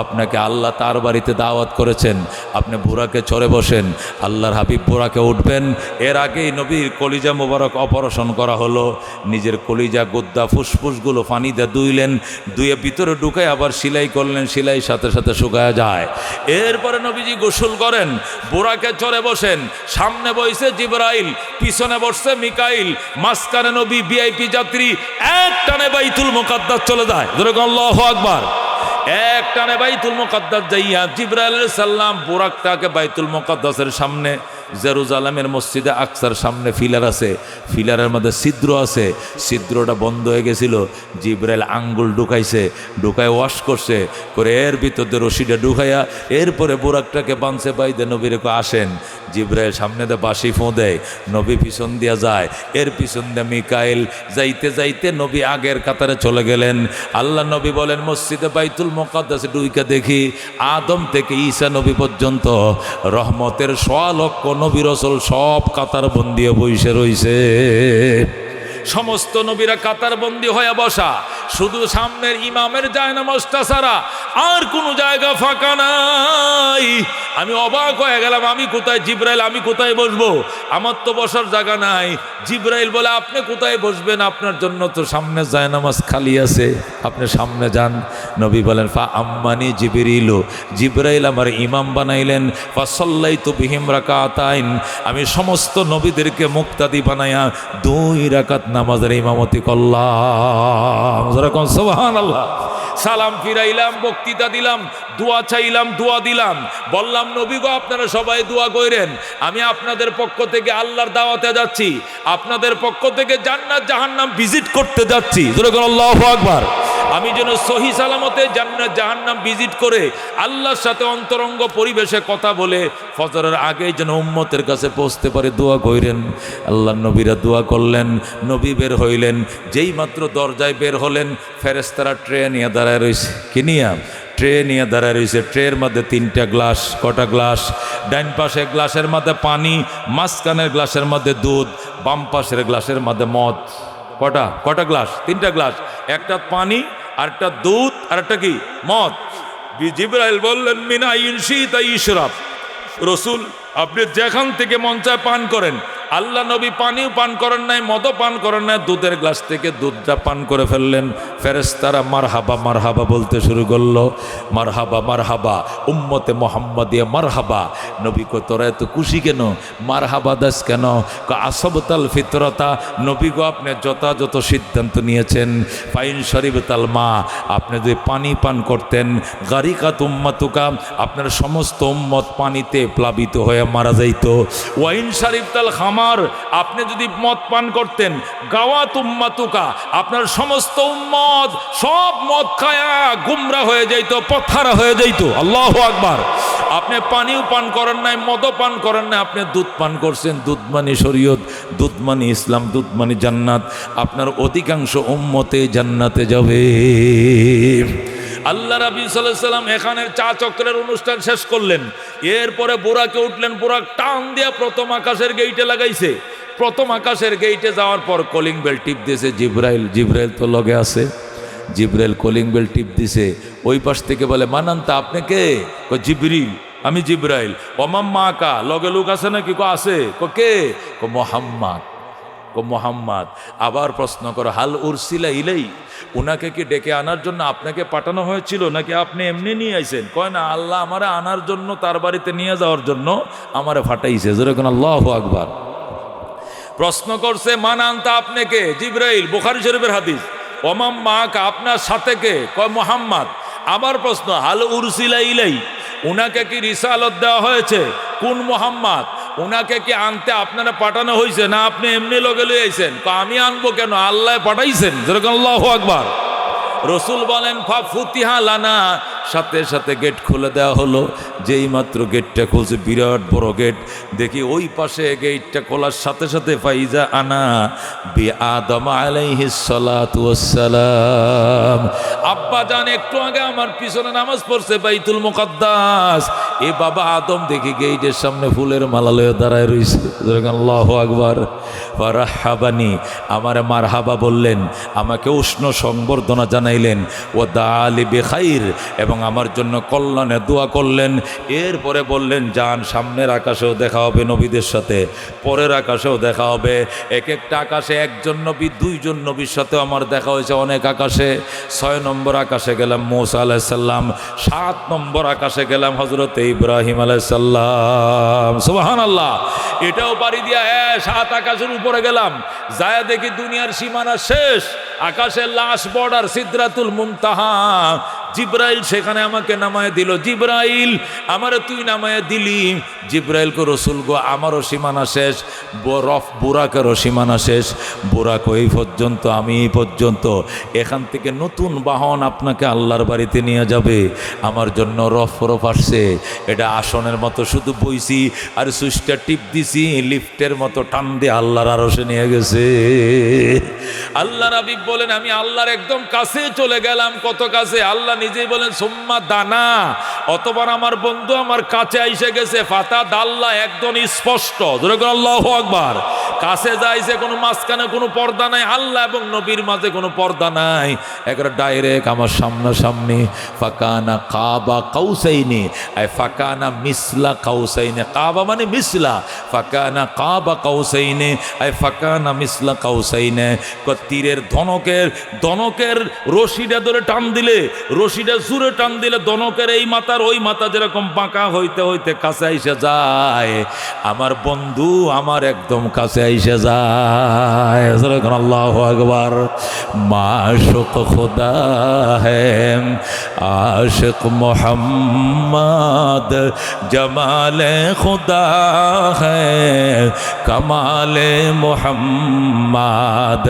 আপনাকে আল্লাহ তার বাড়িতে দাওয়াত করেছেন, আপনি বুরাকে চড়ে বসেন, আল্লাহর হাবিব বুরাকে উঠবেন। এর আগেই নবীর কলিজা মোবারক অপারেশন করা হলো, নিজের কলিজা গুদ্দা ফুসফুসগুলো পানি দিয়ে ধুইলেন, ধুয়ে ভিতরে ঢুকায় আবার সেলাই করলেন, সেলাই সাথে সাথে শুকায়া যায়। এরপরে নবীজি গোসল করেন, বুরাকে চড়ে বসেন, সামনে বসে জিবরাইল, পিছনে বসছে মিকাইল, মাঝখানে নবী ভিআইপি যাত্রী, এক টানে বাইতুল মুকাদ্দাস চলে যায়। যেরকম আল্লাহু আকবার। এক টানে বাইতুল মুকাদ্দাস যাইয়া জিবরাইল আলাইহিস সালাম বুরাকটাকে বাইতুল মুকাদ্দাসের সামনে জেরুজালেমের মসজিদে আকসার সামনে ফিলার আছে, ফিলারের মধ্যে ছিদ্র আছে, ছিদ্রটা বন্ধ হয়ে গেছিল। জিব্রাইল আঙ্গুল ঢুকাইছে, ঢুকায় ওয়াশ করছে, করে এর ভিতরে রশিটা ঢুকাইয়া এরপরে বুরাকটাকে বাঁধছে, বাইদে নবীরে আসেন। জিব্রাইল সামনে দিয়ে বাঁশি ফোঁ দেয়, নবী পিছন দিয়া যায়, এর পিছন দিয়ে মিকাইল। যাইতে যাইতে নবী আগের কাতারে চলে গেলেন। আল্লাহ নবী বলেন, মসজিদে বাইতুল মুকাদ্দাসে ঢুইকা দেখি আদম থেকে ঈসা নবী পর্যন্ত রহমতের 100 লক্ষ নবী রাসূল সব কাতার বন্দিয়ে বসে রইছে। সমস্ত নবীরা কাতার বন্দী হয়ে বসা, শুধু সামনের ইমামের জায়নামাজটা ছাড়া আর কোনো জায়গা ফাঁকা নাই। আমি অবাক হয়ে গেলাম, আমি কোথায়? জিব্রাইল, আমি কোথায় বসবো? আমার তো বসার জায়গা নাই। জিব্রাইল বলে, আপনি কোথায় বসবেন? আপনার জন্য তো সামনে জায়নামাজ খালি আছে, আপনি সামনে যান। নবী বলেন, ফা আম্মানি জিবরিলু, জিব্রাইল আমার ইমাম বানাইলেন। ফা সাল্লাইতু বিহিম রাকাতাইন, আমি সমস্ত নবীদেরকে মুক্তাদি বানাইয়া 2 রাকাত নামাজের ইমামতি করলাম। যেরকম সুবহানাল্লাহ। সালাম ফিরাইলাম, বক্তৃতা দিলাম, দোয়া চাইলাম, দোয়া দিলাম, বললাম নবী গো আপনারা সবাই দোয়া করেন, আমি আপনাদের পক্ষ থেকে আল্লাহর দাওয়াতে যাচ্ছি, আপনাদের পক্ষ থেকে জান্নাত জাহান্নাম ভিজিট করতে যাচ্ছি। যেরকম আল্লাহু আকবার। আমি যেন সহি সালামতে জান্নাত জাহান্নাম ভিজিট করে আল্লাহর সাথে অন্তরঙ্গ পরিবেশে কথা বলে ফজরের আগে যেন উম্মতের কাছে পৌঁছতে পারে, দোয়া কইরেন। আল্লাহর নবীরা দোয়া করলেন, নবী বের হইলেন। যেই মাত্র দরজায় বের হলেন, ফেরেশতারা ট্রে নিয়ে দাঁড়ায় রয়েছে। কি নিয়ে? ট্রে নিয়ে দাঁড়ায় রয়েছে। ট্রের মধ্যে 3টা গ্লাস। কটা গ্লাস? ডাইন পাশে গ্লাসের মধ্যে পানি, মাঝখানের গ্লাসের মধ্যে দুধ, বাম পাশের গ্লাসের মধ্যে মদ। কটা? কটা গ্লাস? 3টা গ্লাস। একটা পানি, আরেকটা দুধ, আর একটা কি? মদ। জিবরাইল বললেন, মিনা ইনশিতা ইশরাব, রসুল আপনি যেখান থেকে মন চায় পান করেন। আল্লাহ নবী পানিও পান করেন নাই, মদও পান করেন নাই, দুধের গ্লাস থেকে দুধটা পান করে ফেললেন। ফেরেশতারা মারহাবা মারহাবা বলতে শুরু করলো। মারহাবা মারহাবা, উম্মতে মুহাম্মাদিয়া মারহাবা। নবী কো তোরা এত খুশি কেন? মারহাবা দাস কেন? আসবতাল ফিতরতা, নবী গো আপনি যথাযথ সিদ্ধান্ত নিয়েছেন। ফাইন শরীবতাল মা, আপনি যদি পানি পান করতেন, গারিকাত উম্মাতুকা, আপনার সমস্ত উম্মত পানিতে প্লাবিত হয়ে মারা যাইত। ওয়াইন শরীবতাল খামার, আপনি যদি মদ পান করতেন, গাওয়াত উম্মাতুকা, আপনার সমস্ত উম্মত সব মদ খায়া গুমরা হয়ে যাইত, পথহারা হয়ে যাইত। আল্লাহু আকবার। আপনি পানিও পান করেন নাই, মদও পান করেন নাই, আপনি দুধ পান করছেন। দুধ মানে শরীয়ত, দুধ মানে ইসলাম, দুধ মানে জান্নাত। আপনার অধিকাংশ উম্মতে জান্নাতে যাবে। আল্লাহ রাবী সাল্লাল্লাহু আলাইহি সাল্লাম এখানের চা চক্রের অনুষ্ঠান শেষ করলেন। এরপরে বোরাকে উঠলেন, বোরাক টান দিয়া প্রথম আকাশের গেইটে লাগাইছে। প্রথম আকাশের গেইটে যাওয়ার পর কলিং বেল টিপ দিয়েছে জিব্রাইল। জিব্রাইল তো লগে আছে। জিব্রাইল কলিং বেল টিপ দিছে। ওই পাশ থেকে বলে, মানান্তা আপনি কে? জিবরিল, আমি জিব্রাইল। ওমাম মা কা, লগে লোক আছে নাকি? আছে। কে? মোহাম্মদ। মোহাম্মদ। আবার প্রশ্ন করো, হাল উরসিলা ইলাই, উনাকে কি ডেকে আনার জন্য আপনাকে পাঠানো হয়েছিল নাকি আপনি এমনি নিয়ে আইছেন? কয় না, আল্লাহ আমারে আনার জন্য, তার বাড়িতে নিয়ে যাওয়ার জন্য আমারে ফাটাইছে। যেরকম আল্লাহু আকবার। প্রশ্ন করছে, মান আনতা আপনি কে? জিব্রাইল, বুখারী শরীফের হাদিস। ওমাম মা কা, আপনার সাথে কে? কয় মোহাম্মদ। আবার প্রশ্ন, হাল উরসিলা ইলাই, উনাকে কি রিসালত দেওয়া হয়েছে? কোন মোহাম্মদ? উনাকে কি আনতে আপনারা পাঠানো হয়েছে না আপনি এমনি লগে লই আইছেন? আমি আনবো কেন, আল্লাহ পাঠাইছেন। যেরকম আল্লাহু আকবার। রসুল বলেন, ফা ফুতিহা লানা, সাথে সাথে গেট খুলে দেওয়া হলো। যেই মাত্র গেটটা খুলছে, বিরাট বড় গেট। দেখি ওই পাশে গেটটা খোলার সাথে সাথে ফাইজা আনা বি আদম আলাইহিস সালাতু ওয়াস সালাম, আব্বা জান একটু আগে আমার পিছনে নামাজ পড়ছে বাইতুল মুকাদ্দাস, এ বাবা আদম দেখি গেটের সামনে ফুলের মালা লয়ে দাঁড়ায় রইছে। আল্লাহু আকবার। ফারাহাবানি, আমারে মারহাবা বললেন, আমাকে উষ্ণ সংবর্ধনা জানাইলেন। ও দালি বেখাইর, এবং আমার জন্য কল্যাণে দোয়া করলেন। এরপরে বললেন, যান সামনের আকাশেও দেখা হবে নবীদের সাথে, পরের আকাশেও দেখা হবে। এক একটা আকাশে একজন নবী, 2জন নবীর সাথেও আমার দেখা হয়েছে অনেক আকাশে। 6 নম্বর আকাশে গেলাম মূসা আলাইহিস সালাম, 7 নম্বর আকাশে গেলাম হযরত ইব্রাহিম আলাইহিস সালাম। সুবহানাল্লাহ। এটাও পারি দিয়া 7 আকাশের উপরে গেলাম, যায় দেখি দুনিয়ার সীমানা শেষ, আকাশের লাস্ট বর্ডার সিদরাতুল মুনতাহা। জিব্রাইল সেখানে আমাকে নামায় দিল। জিব্রাইল আমারে তুই নামায় দিলি, জিব্রাইল কো রসুল গো আমারও সীমানা শেষ, বুরাকেরও সীমানা শেষ, বুরাক এই পর্যন্ত, আমি এই পর্যন্ত। এখান থেকে নতুন বাহন আপনাকে আল্লাহর বাড়িতে নিয়ে যাবে। আমার জন্য রফ আসছে, এটা আসনের মতো শুধু বইছি আর সুইচটা টিপ দিছি, লিফটের মতো টান দিয়ে আল্লাহর আরশে নিয়ে গেছে। আল্লাহ রাবি বলেন আমি আল্লাহর একদম কাছে চলে গেলাম। কত কাছে? আল্লাহ নিজেই বলেন সুম্মা দানা, অতবার আমার বন্ধু আমার কাছে আইসে গেছে। ফাতা দাল্লা, একদম স্পষ্ট, ধরে আল্লাহু আকবার। কাছে যাইছে, কোনো মাঝখানে কোনো পর্দা নাই, আল্লাহ এবং নবীর মাঝে কোনো পর্দা নাই, একবার ডাইরেক্ট আমার সামনাসামনি। ফাকানা কাবা কাউসাইনি, ফাকানা মিসলা কাউসাইনি, কাবা মানে মিসলা, ফাকানা কাবা কাউসাইনি ফাকানা মিসলা কাউসাইনি। তীরের ধনকের রশিটা ধরে টান দিলে, রশিটা জুড়ে টান দিলে ধনকের এই মাথার ওই মাথা যেরকম বাঁকা হইতে হইতে কাছে আইসে যায়, আমার বন্ধু আমার একদম কাছে আইসে যায়। আল্লাহু আকবার। মাশুক খুদা হ্যায় আশিক মোহাম্মদ, জমালে খুদা হ্যায় কমালে মোহাম্মদ,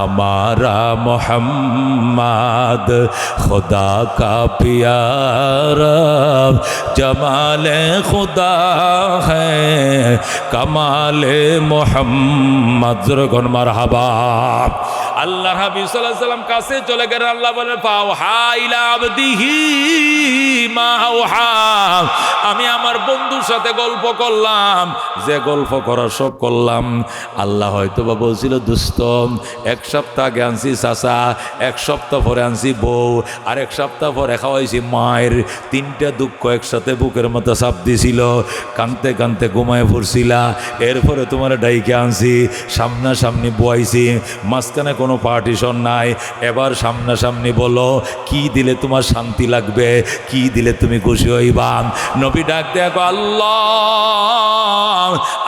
हमारा मोहम्मद खुदा का प्यारा, जमाले खुदा है कमाले मोहम्मद। जुर्गन मरहबा। আল্লাহ হাবিব সাল্লাল্লাহু আলাইহি ওয়াসাল্লাম কাছে চলে গেলেন। আল্লাহ বলেন ফাওহা ইলা আবদিহি মা আওহা, আমি আমার বন্ধুর সাথে গল্প করলাম, যে গল্প করার সব করলাম। আল্লাহ হয়তো বা বলছিল দোস্ত এক সপ্তাহ আগে আনছি চাচা, এক সপ্তাহ পরে আনছি বউ, আর এক সপ্তাহ পরে খাওয়াইছি মায়ের, তিনটা দুঃখ একসাথে বুকের মতো চাপ দিছিল, কানতে কানতে ঘুমায় পড়ছিলা, এরপরে তোমার ডাইকে আনছি, সামনাসামনি বয়াইছি, মাঝখানে কোনো পার্টিশন নাই। এবার সামনাসামনি বলো কি দিলে তোমার শান্তি লাগবে, কি দিলে তুমি খুশি হইবা। নবী ডাক দেখো আল্লাহ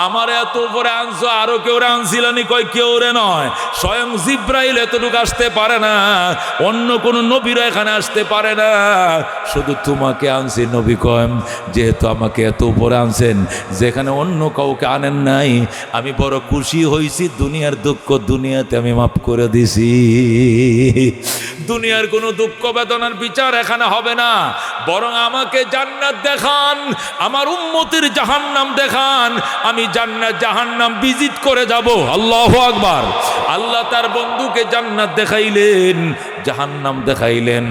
আমার এত উপরে আনছো, আরো কেউ আনছিল নি? কয় কেউ রে নয়, স্বয়ং জিব্রাইল এতটুকু আসতে পারে না, অন্য কোন নবীরা এখানে আসতে পারে না, শুধু তোমাকে আনছি। নবী কয় যেহেতু আমাকে এত উপরে আনছেন, যেখানে অন্য কাউকে আনেন নাই, আমি বড় খুশি হয়েছি। দুনিয়ার দুঃখ দুনিয়াতে আমি মাফ করে দিছি। দুনিয়ার কোনো দুঃখ বেদনার বিচার এখানে হবে না, বরং আমাকে জান্নাত দেখান, আমার উম্মতের জাহান্নাম দেখান, আমি জান্নাত জাহান্নাম ভিজিট করে যাব। আল্লাহু আকবার। আল্লাহ তার বন্ধুকে জান্নাত দেখাইলেন, জাহান্নাম দেখাইলেন,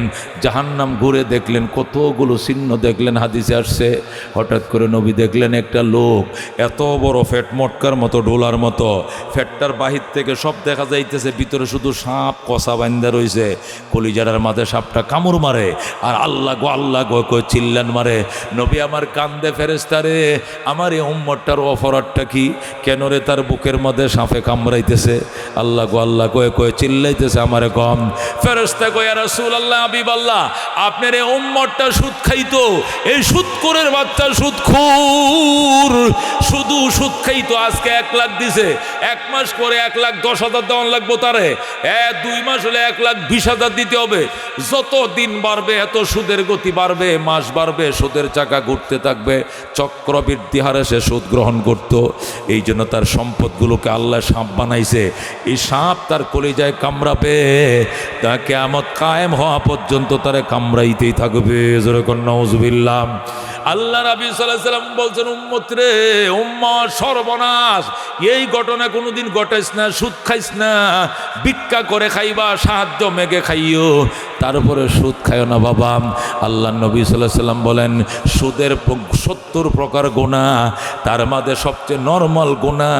জাহান্নাম ঘুরে দেখলেন, কতগুলো চিহ্ন দেখলেন, হাদিসে আসছে। হঠাৎ করে নবী দেখলেন একটা লোক এত বড় ফ্যাট, মটকার মতো, ডোলার মতো, ফ্যাটটার বাহির থেকে সব দেখা যাইতেছে, ভিতরে শুধু সাপ কষা বান্ধা রয়েছে, কলিজারার মাঝে সাপটা কামড় মারে, আর আল্লাহ গো কই চিল্লান মারে। নবী আমার কান্দে, ফেরেশতারে আমার এই উম্মতটার অপরাধটা কি, কেন রে তার বুকের মধ্যে সাপে কামড়াইতেছে? আল্লাহ কয়ে চিল্লাইতেছে আমারে কম। ফেরেশতা কয় ইয়া রাসূলুল্লাহ, হাবিবাল্লাহ আপনার এই উম্মতটা সুদ খাইতো, এই সুদখোরের বাচ্চা সুদখোর, শুধু সুদ খাইতো, আজকে 1 লাখ দিছে, 1 মাস পরে 1,10,000 দেওয়ান লাগবো তারে, 2 মাস হলে 1,20,000 দিতে হবে। যত দিন বাড়বে এত সুদের গতি বাড়বে, মাস বাড়বে, সুদের চাকা ঘুরতে থাকবে, চক্রবৃদ্ধি হারে সে সুদ গ্রহণ করত। এই জন্য তার সম্পদগুলোকে আল্লাহ সাপ বানাইছে, এই সাপ তার কলিজায় কামড়াবে, তা কিয়ামত কায়েম হওয়া পর্যন্ত তারে কামড়াইতেই থাকবে। জোরে কোন নাউজুবিল্লাহ। আল্লাহ নবী সাল্লাল্লাহু আলাইহি ওয়াসাল্লাম বলছেন উম্মত রে, উম্মত সর্বনাশ, এই ঘটনা কোনোদিন ঘটাইস না, সুদ খাইস না, ভিক্ষা করে খাইবা, সাহায্য মেঘে খাইও, তারপরে সুদ খাইও না বাবা। আল্লাহ নবী সাল্লাল্লাহু আলাইহি ওয়াসাল্লাম বলেন সুদের 70 প্রকার গুনাহ, তার মধ্যে সবচেয়ে নরমাল গুনাহ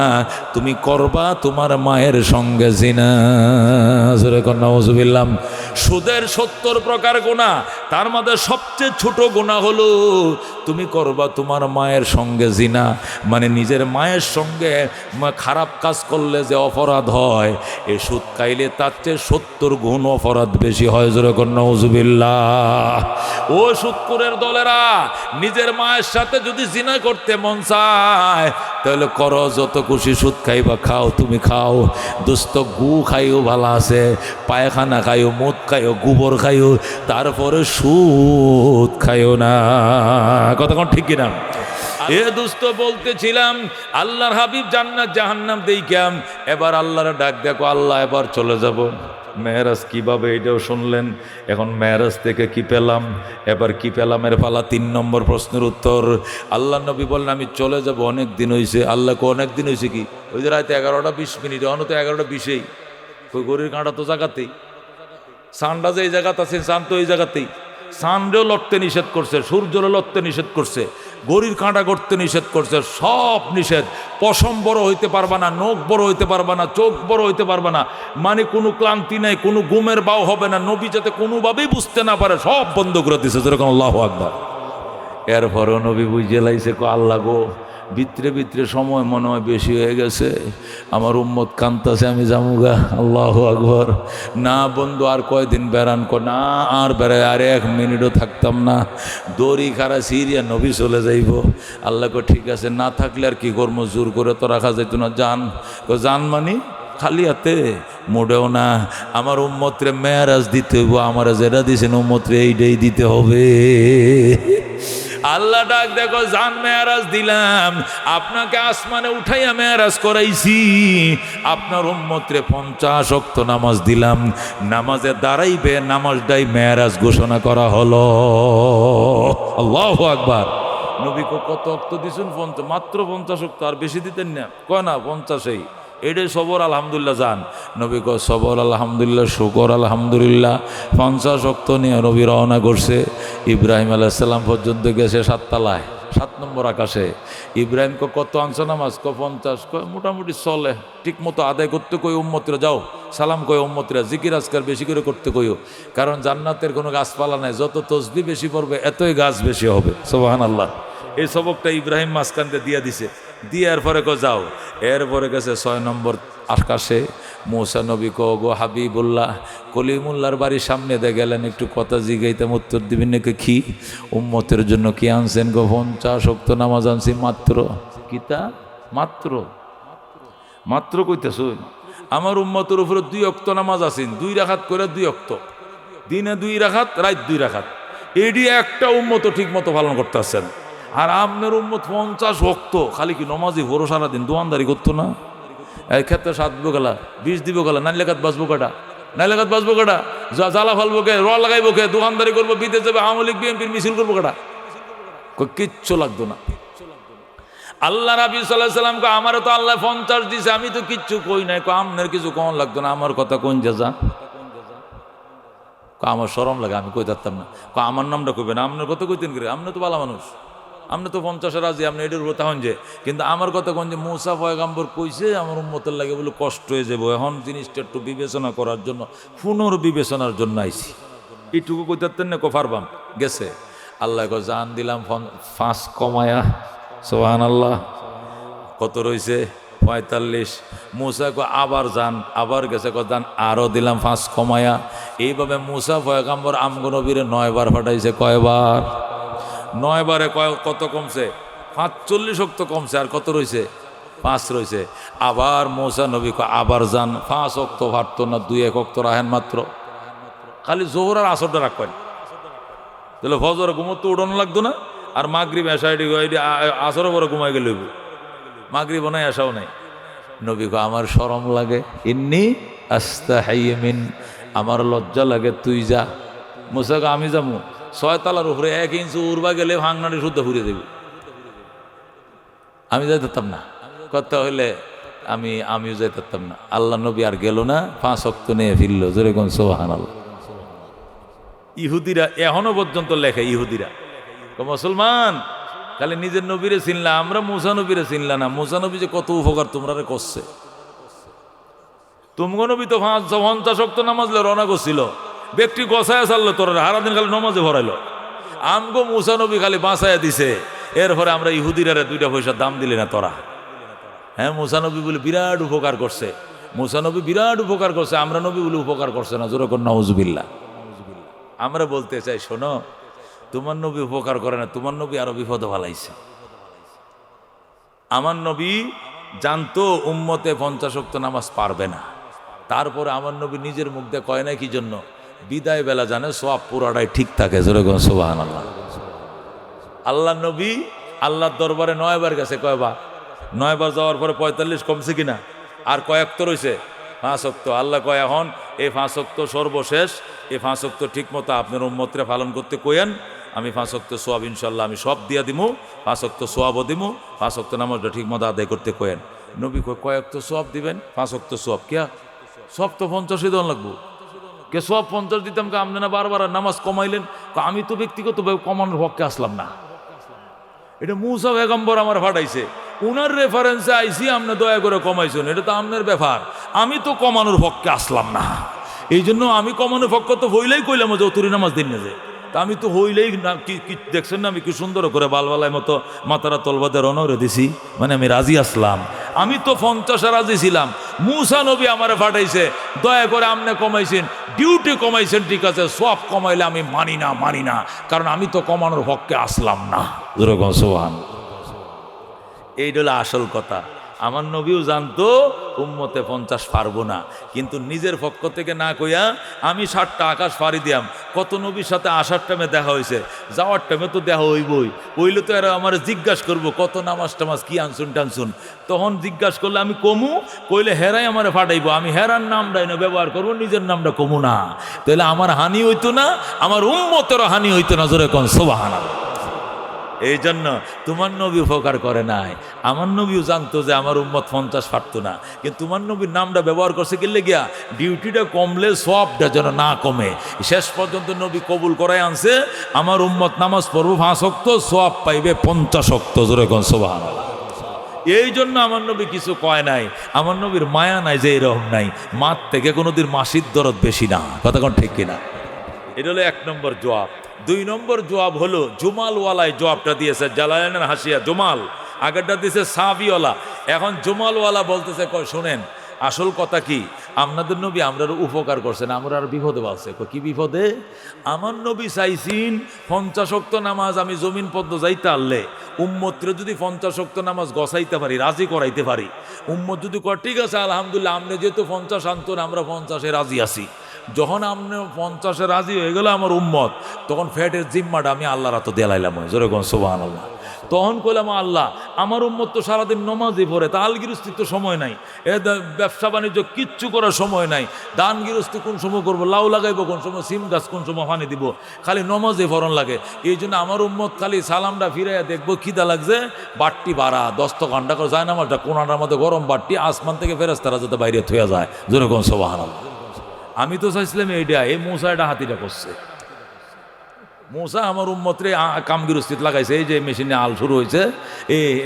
তুমি করবা তোমার মায়ের সঙ্গে জিনা। জোরে কোন নাউজুবিল্লাহ। সুদের 70 প্রকার গুনাহ, তার মধ্যে সবচেয়ে ছোট গুনাহ হলো তুমি করবা তোমার মায়ের সঙ্গে জিনা, মানে নিজের মায়ের সঙ্গে খারাপ কাজ করলে যে অপরাধ হয়, এই সুদ খাইলে তার চেয়ে 70 গুণ অপরাধ বেশি হয়। জোরে কোন নাউজুবিল্লাহ। ও সুদখোরের দলেরা, নিজের মায়ের সাথে যদি জিনা করতে মন চায়, তাহলে করো যত খুশি, সুদ খাইবা খাও, তুমি খাও দোস্ত, গু খাইও ভালো আছে, পায়খানা খাইও, মুদ খাইও, গোবর খাইও, তারপরে সুদ খাইও না। কথা কোন ঠিক কিনা? এ দোস্ত বলতেছিলাম আল্লাহর হাবিব জান্নাত জাহান্নাম দেইকাম, এবার আল্লাহর ডাক দেখো, আল্লাহ এবার চলে যাব। মেরাজ কিভাবে এটাও শুনলেন। এখন মেরাজ থেকে কি পেলাম, এবার কি পেলামের পালা। 3 নম্বর প্রশ্নের উত্তর। আল্লাহ নবী বললেন আমি চলে যাব, অনেক দিন হয়েছে। আল্লাহকে অনেক দিন হয়েছে কি? ওই যে রাতে 11টা 20 মিনিট, অনত 11টা 20-এই। ওই গরির কাঁটা তো জায়গাতেই, সানটা যে এই জায়গাতে আছে, সান তো এই জায়গাতেই। সানরেও লড়তে নিষেধ করছে, সূর্যরও লড়তে নিষেধ করছে, গরির কাঁটা করতে নিষেধ করছে, সব নিষেধ। পশম বড় হইতে পারবা না, নখ বড় হইতে পারবা না, চোখ বড় হইতে পারবা না, মানে কোনো ক্লান্তি নাই, কোনো ঘুমের বাও হবে না। নবী যাতে কোনোভাবেই বুঝতে না পারে, সব বন্ধ করে দিছে, যেরকম আল্লাহু আকবার। এরপরেও নবী বুঝে লাইছে, আল্লাহ গো, ভিতরে ভিতরে সময় মনে হয় বেশি হয়ে গেছে, আমার উম্মত কান্তাছে, আমি যামুগা। আল্লাহু আকবার। না বন্ধু, আর কয়দিন বেড়ান? না আর বেড়ায়, আর 1 মিনিটও থাকতাম না, দড়ি খারা সিরিয়া নবী চলে যাইব। আল্লাহ কো ঠিক আছে, না থাকলে আর কি করবো, জোর করে তো রাখা যাইত না। জান জান মানি খালি হাতে মোটেও না, আমার উম্মতরে মেরাজ দিতে হইব, আমার যেটা দিয়েছেন উম্মতরে এইটাই দিতে হবে। আল্লাহ ডাক দেখো, জান মেয়ারাজ দিলাম, আপনাকে আসমানে উঠাইয়া মেয়ারাজ করাইছি, আপনার উম্মতরে 50 ওয়াক্ত নামাজ দিলাম, নামাজে দাঁড়াইবে, নামাজটাই মেয়ারাজ ঘোষণা করা হলো। আল্লাহু আকবার। নবীকে কত ওয়াক্ত দিছেন? 50, মাত্র 50 ওয়াক্ত, আর বেশি দিতেন না। কয় না 50-এই, এটাই সবর আলহামদুলিল্লাহ। যান নবী কয় সবর আলহামদুলিল্লাহ, শুকর আলহামদুলিল্লাহ। 50 ওয়াক্ত নিয়ে নবী রওনা করছে। ইব্রাহিম আলাইহিস সালাম পর্যন্ত গেছে 7 তলায়, 7 নম্বর আকাশে। ইব্রাহিমকে কত আনছো নামাজ? 50। কয় মোটামুটি চলে, ঠিক মতো আদায় করতে কই উম্মতরা, যাও সালাম কই উম্মতরা, জিকির আজকার বেশি করে করতে কইও, কারণ জান্নাতের কোনো গাছপালা নাই, যত তসবিহ বেশি পড়বে এতই গাছ বেশি হবে। সুবহানাল্লাহ। এই সবকটা ইব্রাহিম মাঝখানতে দিয়া দিছে, দিয়ার পরে কো যাও। এরপরে গেছে 6 নম্বর আকাশে। মূসা নবী কো গো হাবিবুল্লাহ, কলিমুল্লাহর বাড়ির সামনে দিয়ে গেলেন, একটু কথা জিগাইতাম, উত্তর দিবেন নাকি? কি উম্মতের জন্য কি আনছেন গো? 50 ওয়াক্ত নামাজ আনছি মাত্র। কিতা মাত্র? মাত্র কইতেছ? আমার উম্মতের উপরে 2 ওয়াক্ত নামাজ আছেন, 2 রাকাত করে, 2 ওয়াক্ত, দিনে 2 রাকাত, রাত 2 রাকাত। এডি একটা উম্মত ঠিক মতো পালন করতে আসছেন। আর আপনার উম্মত 50 ওয়াক্ত, খালি কি নমাজি ভরো সারাদিন দোয়ানদারি করতো না? এই ক্ষেত্রে 7 দিব গেলা, 20 দিব গেলা, নাইলেখাত বাঁচবো কাটা, নাইলেখাত বাঁচবো কাটা, জ্বালা ফালবো কে, র লাগাইবো কে, দোকানদারি করবো, বিদেশ যাবে, আওয়ামী লীগ বিএনপির মিছিল করবো কাটা, কিচ্ছু লাগতো না। আল্লাহ রাবি সাল্লাল্লাহু আলাইহি সাল্লামকে আমারও তো আল্লাহ 50 দিছে, আমি তো কিচ্ছু কই নাই। আপনার কিছু কোন লাগতো না, আমার কথা কোন যা, আমার শরম লাগে, আমি কই থাকতাম না। আমার নামটা কইবেন, আপনার কথা কইতেন করে, আপনি তো ভালো মানুষ, আপনি তো 50 রাজি, আপনি এটার উপর তাহন যে, কিন্তু আমার কথা কোন যে মূসা পয়গাম্বর কইছে আমার উম্মতের লাগে বলে কষ্ট হয়ে যাবো, এখন জিনিসটা একটু বিবেচনা করার জন্য, পুনর্বিবেচনার জন্য আইছি। এইটুকু কই থাকতেন না, কফারবাম গেছে। আল্লাহ কো জান দিলাম 5 কমায়া। সুবহানাল্লাহ। কত রইছে? 45। মূসা কো আবার যান, আবার গেছে, কো যান আরো দিলাম 5 কমায়া। এইভাবে মূসা পয়গাম্বর আমগো নবীরে 9 বার পাঠাইছে। কয়বার? 9 বারে কত কমছে? 45 ওয়াক্ত কমছে। আর কত রইছে? 5 রইছে। আবার মূসা নবী কো আবার যান, 5 ওয়াক্ত পারতো না, 2-1 ওয়াক্ত রাখেন মাত্র, খালি জোহর আর আসরটা রাখবেন, তাহলে ফজর ঘুমোতে উঠানো লাগতো না। আর মাগরিব এশাইডি আসরও বড় ঘুমাই গেল, মাগরিব নাই এশাও নাই। নবী কো আমার শরম লাগে, ইন্নী আস্তাহিয়্যু মিন, আমার লজ্জা লাগে, তুই যা। মূসা কো আমি যাবো? 6 তলার উপরে 1 ইঞ্চি উড়বা গেলে ভাঙনাটি শুদ্ধ ফুরিয়ে দেবে, আমি যাই থাকতাম না। কথা হইলে আমিও যাই থাকতাম না। আল্লাহ নবী আর গেল না, 5 ওয়াক্ত নিয়ে ফিরলো। জোরে কোন সুবহানাল্লাহ। ইহুদিরা এখনো পর্যন্ত লেখে, ইহুদিরা মুসলমান খালি নিজের নবীরে চিনলা, আমরা মূসা নবীরে চিনলা না। মূসা নবী যে কত উপকার তোমরা করছে। তুমগো নবী তো 50 ওয়াক্ত নামাজ রওনা করছিল, ব্যক্তি গছায় চাললো, তোরা সারাদিন খালি নমাজে ভরাইলো। আমগো মূসা নবী খালি বাঁচাইয়া দিছে। এরপরে আমরা ইহুদিরা 2 পয়সার দাম দিলি না তোরা। হ্যাঁ, মূসা নবী বলে বিরাট উপকার করছে, মূসা নবী বিরাট উপকার করছে, আমরা নবী বলে উপকার করছে না। জোরে কোন নাউজুবিল্লাহ। আমরা বলতে চাই, শোনো, তোমার নবী উপকার করে না, তোমার নবী আরো বিপদে ফালাইছে। আমার নবী জানতো উম্মতে 50 ওয়াক্ত নামাজ পারবে না, তারপরে আমার নবী নিজের মুখ দিয়ে কয় না কি জন্য, বিদায় বেলা জানে সব পুরাটাই ঠিক থাকে। যেরকম সুবহানাল্লাহ। আল্লাহ নবী আল্লাহর দরবারে 9 বার গেছে, কয়বার? 9 বার যাওয়ার পরে 45 কমছে কিনা, আর কয়েক তো রয়েছে 5 ওয়াক্ত। আল্লাহ কয় এখন এই 5 ওয়াক্ত সর্বশেষ, এই 5 ওয়াক্ত ঠিক মতো আপনার উম্মতরে পালন করতে কইেন, আমি 5 ওয়াক্ত সোয়াব ইনশাল্লাহ আমি সব দিয়া দিমু, 5 ওয়াক্ত সোয়াবও দিমু, 5 ওয়াক্ত নামাজটা ঠিক মতো আদায় করতে কইেন। নবী কয়েক তো সোয়াব দিবেন, 5 ওয়াক্ত সোয়াব কিয়া সব তো 50 দেওয়া লাগবো, কে সব 50 দিতাম কে আপনি না বারবার নামাজ কমাইলেন? আমি তো ব্যক্তিগতভাবে কমানোর পক্ষে আসলাম না, এটা মুসা পেগম্বর আমার ফাটাইছে, উনার রেফারেন্সে আইসি, আপনি দয়া করে কমাইছেন, এটা তো আপনার ব্যাপার, আমি তো কমানোর পক্ষে আসলাম না। এই জন্য আমি কমানোর পক্ষ তো হইলেই কইলাম যে অতুরি নামাজ দিন না, যে তা আমি তো হইলেই না, কি দেখছেন না আমি কি সুন্দর করে বালবালায় মতো মাতারা তলবাদে রনরে দিছি, মানে আমি রাজি আসলাম, আমি তো 50 রাজি ছিলাম। মুসা নবী আমারে ফাটাইছে, দয়া করে আপনি কমাইছেন, ডিউটি কমাইছেন ঠিক আছে, সব কমাইলে আমি মানি না, কারণ আমি তো কমানোর পক্ষে আসলাম না। যেরকম সুবহান, এইটা হলো আসল কথা। আমার নবীও জানতো উম্মতে 50 পারবো না, কিন্তু নিজের পক্ষ থেকে না কইয়া আমি 60টা আকাশ পাড়ি দিয়াম। কত নবীর সাথে আসার টাইমে দেখা হয়েছে, যাওয়ার টাইমে তো দেখা হইবই, হইলে তো এরা আমার জিজ্ঞাসা করবো কত নামাজ টামাজ কি আনছুন টানছুন, তখন জিজ্ঞাসা করলে আমি কমু, কইলে হেরাই আমার ফাটাইবো, আমি হেরার নামটাই না ব্যবহার করবো, নিজের নামটা কমু না, তাহলে আমার হানি হইতো না, আমার উম্মতেরও হানি হইতো না। জোরে কোন সুবহানাল্লাহ। এই জন্য তোমার নবী উপকার করে নাই, আমার নবীও জানতো যে আমার উম্মত 50 পারতো না, কিন্তু তোমার নবীর নামটা ব্যবহার করছে গেলে গিয়া ডিউটিটা কমলে সবটা যেন না কমে, শেষ পর্যন্ত নবী কবুল করাই আনছে, আমার উম্মত নামাজ পড়বো 5 ওয়াক্ত, সব পাইবে 50 ওয়াক্ত। জোরে কোন সুবহানাল্লাহ। এই জন্য আমার নবী কিছু কয় নাই, আমার নবীর মায়া নাই যে এরকম নাই, মার থেকে কোনোদিন মাসির দরদ বেশি না, কথা কোন ঠিক কিনা? এটা হলো 1 নম্বর জবাব। 2 নম্বর জবাব হলো জুমালওয়ালায় জবাবটা দিয়েছে, জালালাইনের হাসিয়া জুমাল, আগেরটা দিয়েছে সাবিওয়ালা, এখন জুমালওয়ালা বলতেছে কয় শোনেন, আসল কথা কি, আপনাদের নবী আমরা উপকার করছেন, আমরা আর বিপদে পাচ্ছে। কি বিপদে? আমার নবী চাইছিন 50 ওয়াক্ত নামাজ আমি জমিন পদ্ম যাইতে আনলে উম্মতরে যদি 50 ওয়াক্ত নামাজ গছাইতে পারি, রাজি করাইতে পারি, উম্মত যদি কয় ঠিক আছে আলহামদুলিল্লাহ, আপনি যেহেতু 50 আনতেন আমরা 50-এ রাজি আছি, যখন আপনি 50-এ রাজি হয়ে গেল আমার উম্মত, তখন ফ্যাটের জিম্মাটা আমি আল্লাহর হাতে দিলাইলাম। জোরে কোন সুবহানাল্লাহ। তখন কইলাম আল্লাহ আমার উম্মত তো সারাদিন নমাজই পড়ে, তা আল গৃহস্থির তো সময় নাই, ব্যবসা বাণিজ্য কিচ্ছু করার সময় নাই, দান গৃহস্থী কোন সময় করবো, লাউ লাগাইবো কোন সময়, সিম গাছ কোন সময় পানি দিব, খালি নমাজে ফরন লাগে। এই জন্য আমার উম্মত খালি সালামটা ফিরাইয়া দেখবো খিদা লাগছে, বাট্টি বাড়া 10 ঘন্টা করে যায় না আমারটা, কোনাটার মধ্যে গরম বাট্টি, আসমান থেকে ফেরেশতারা যাতে বাইরে থইয়া যায়। জোরে কোন সুবহানাল্লাহ। আমি তো চাইছিলাম এইটা, এই মুসা এটা হাতিটা করছে, মুসা আমার উম্মতরে কামগিরস্তিত লাগাইছে, এই যে মেশিনে আল শুরু হয়েছে,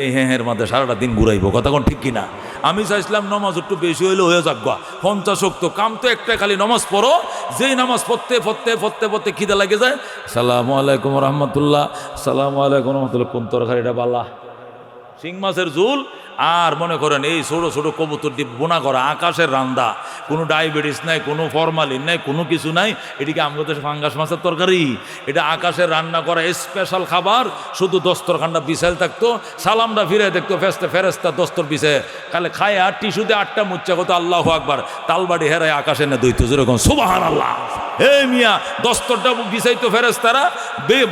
এই হ্যাঁ মধ্যে সারাটা দিন ঘুরাইবো, কথা কোন ঠিক কিনা? আমি চাইছিলাম নমাজ একটু বেশি হইলে হয়ে যাক, 50 ওয়াক্ত কাম তো একটা, খালি নমাজ পড়ো, যেই নামাজ পড়তে খিদে লাগে যায়, সালামু আলাইকুম রহমতুল্লাহ, সালামু আলাইকুম রহমতুল্লাহ, কোন তরকারিটা বালা, শিং মাছের ঝোল, আর মনে করেন এই ছোট ছোট কবুতর ডিম বোনা করা, আকাশের রান্দা, কোনো ডায়াবেটিস নাই, কোনো ফরমালিন নাই, কোনো কিছু নাই, এটিকে আমরা তো ফাঙ্গাস মাছের তরকারি, এটা আকাশের রান্না করা স্পেশাল খাবার, শুধু দস্তরখানটা বিছাইল থাকতো, সালামটা ফিরে দেখতো ফেরেস্তা দস্তর বিছায়, খালে খায় আর টিস্যুতে 8টা মুচ্চা কত আল্লাহু আকবার, তালবাড়ি হেরায় আকাশে না দইতো, যেরকম সুবহানাল্লাহ। এই মিয়া দস্তরটা বিছাইতো ফেরেস্তারা,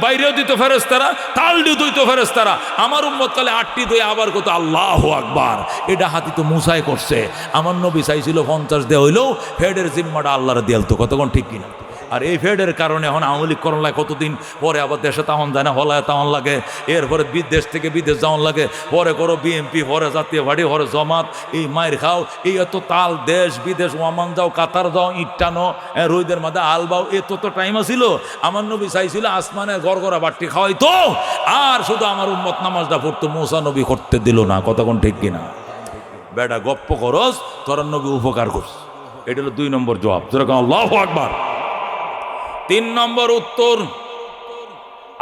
বাইরেও দিত ফেরেস্তারা, তাল দিয়ে দইতো ফেরেস্তারা, আমার উম্মত কালে 8টি দই আবার কত আল্লাহু আকবার, এটা হাতি তো মুসাই করছে। আমার নবী চাইছিল 50 দেওয়া হইলেও ফেডের জিম্মাটা আল্লাহর দিয়ালতো, কতক্ষণ ঠিক কিনা? আর এই ফেডের কারণে এখন আওয়ামী লীগ করণ লাগে, কতদিন পরে আবার দেশে তাহন যায় না, হলায় তাহন লাগে, এরপরে বিদেশ থেকে বিদেশ যাওয়ান লাগে, পরে করো বিএনপি, পরে জাতীয় পার্টি, পরে জমাত, এই মায়ের খাও, এই এত তাল, দেশ বিদেশ, ওমান যাও, কাতার যাও, ইট টানো, রোদের মাঝে আলবাও, এত তো টাইম আছিল। আমার নবী চাইছিল আসমানে গড়গড়া বাট্টি খাওয়াইতো, আর শুধু আমার উম্মত নামাজটা পড়তো, মুসা নবী করতে দিল না, কতক্ষণ ঠিক কিনা? বেটা গপ্প করস, তোর নবী উপকার করস। এটা হলো 2 নম্বর জবাব, যেরকম আল্লাহু আকবার। 3 নম্বর উত্তর,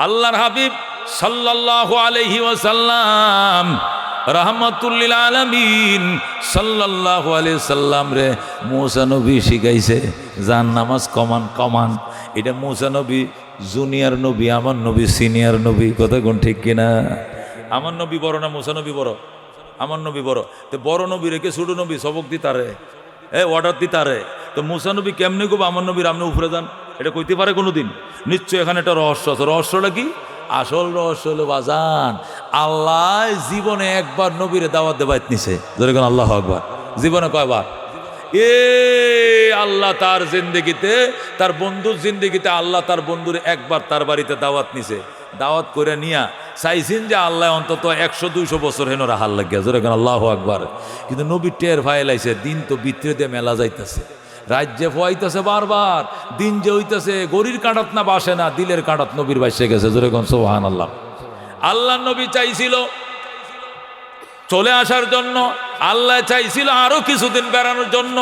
আল্লাহর হাবিব সাল্লাল্লাহু আলাইহি ওয়াসাল্লাম রাহমাতুল লিল আলামিন সাল্লাল্লাহু আলাইহি সাল্লাম রে মুসা নবী শিখাইছে, জান নামাজ কমান। এটা মুসা নবী জুনিয়র নবী, আমার নবী সিনিয়র নবী, কথা কোন ঠিক কিনা? আমার নবী বড় না মুসা নবী বড়? আমার নবী বড়, তো বড় নবী রেখে ছোট নবী সবক দি তারে, অর্ডার দি তারে, তো মুসা নবী কেমনি গো আমার নবীর আপনি উপরে যান, এটা কইতে পারে কোনোদিন? নিশ্চয় এখানে একটা রহস্য আছে। রহস্যটা কি? আসল রহস্য হলো বাজান, আল্লাহ জীবনে একবার নবীরে দাওয়াত দেবাইত নিছে, যেরকম আল্লাহ আকবার। জীবনে কয়বার? আল্লাহ তার জিন্দেগিতে, তার বন্ধুর জিন্দেগিতে আল্লাহ তার বন্ধুর একবার তার বাড়িতে দাওয়াত নিছে। দাওয়াত করে নিয়া চাইছেন যে আল্লাহ অন্তত 100-200 বছর হেন রাহার লাগিয়া, যেরকম আল্লাহ আকবার। কিন্তু নবী টের ফাইলাইছে, দিন তো বিত্রে দিয়ে মেলা যাইতেছে, রাজ্যে ফোয়াইতেছে বারবার, দিন যে হইতেছে গরির কাঁটাত না বাসে না, দিলের কাঁটাত নবীর বাসে গেছে, যেরকম সুবহানাল্লাহ। আল্লাহ নবী চাইছিল চলে আসার জন্য, আল্লাহ চাইছিল আরো কিছুদিন বেড়ানোর জন্য,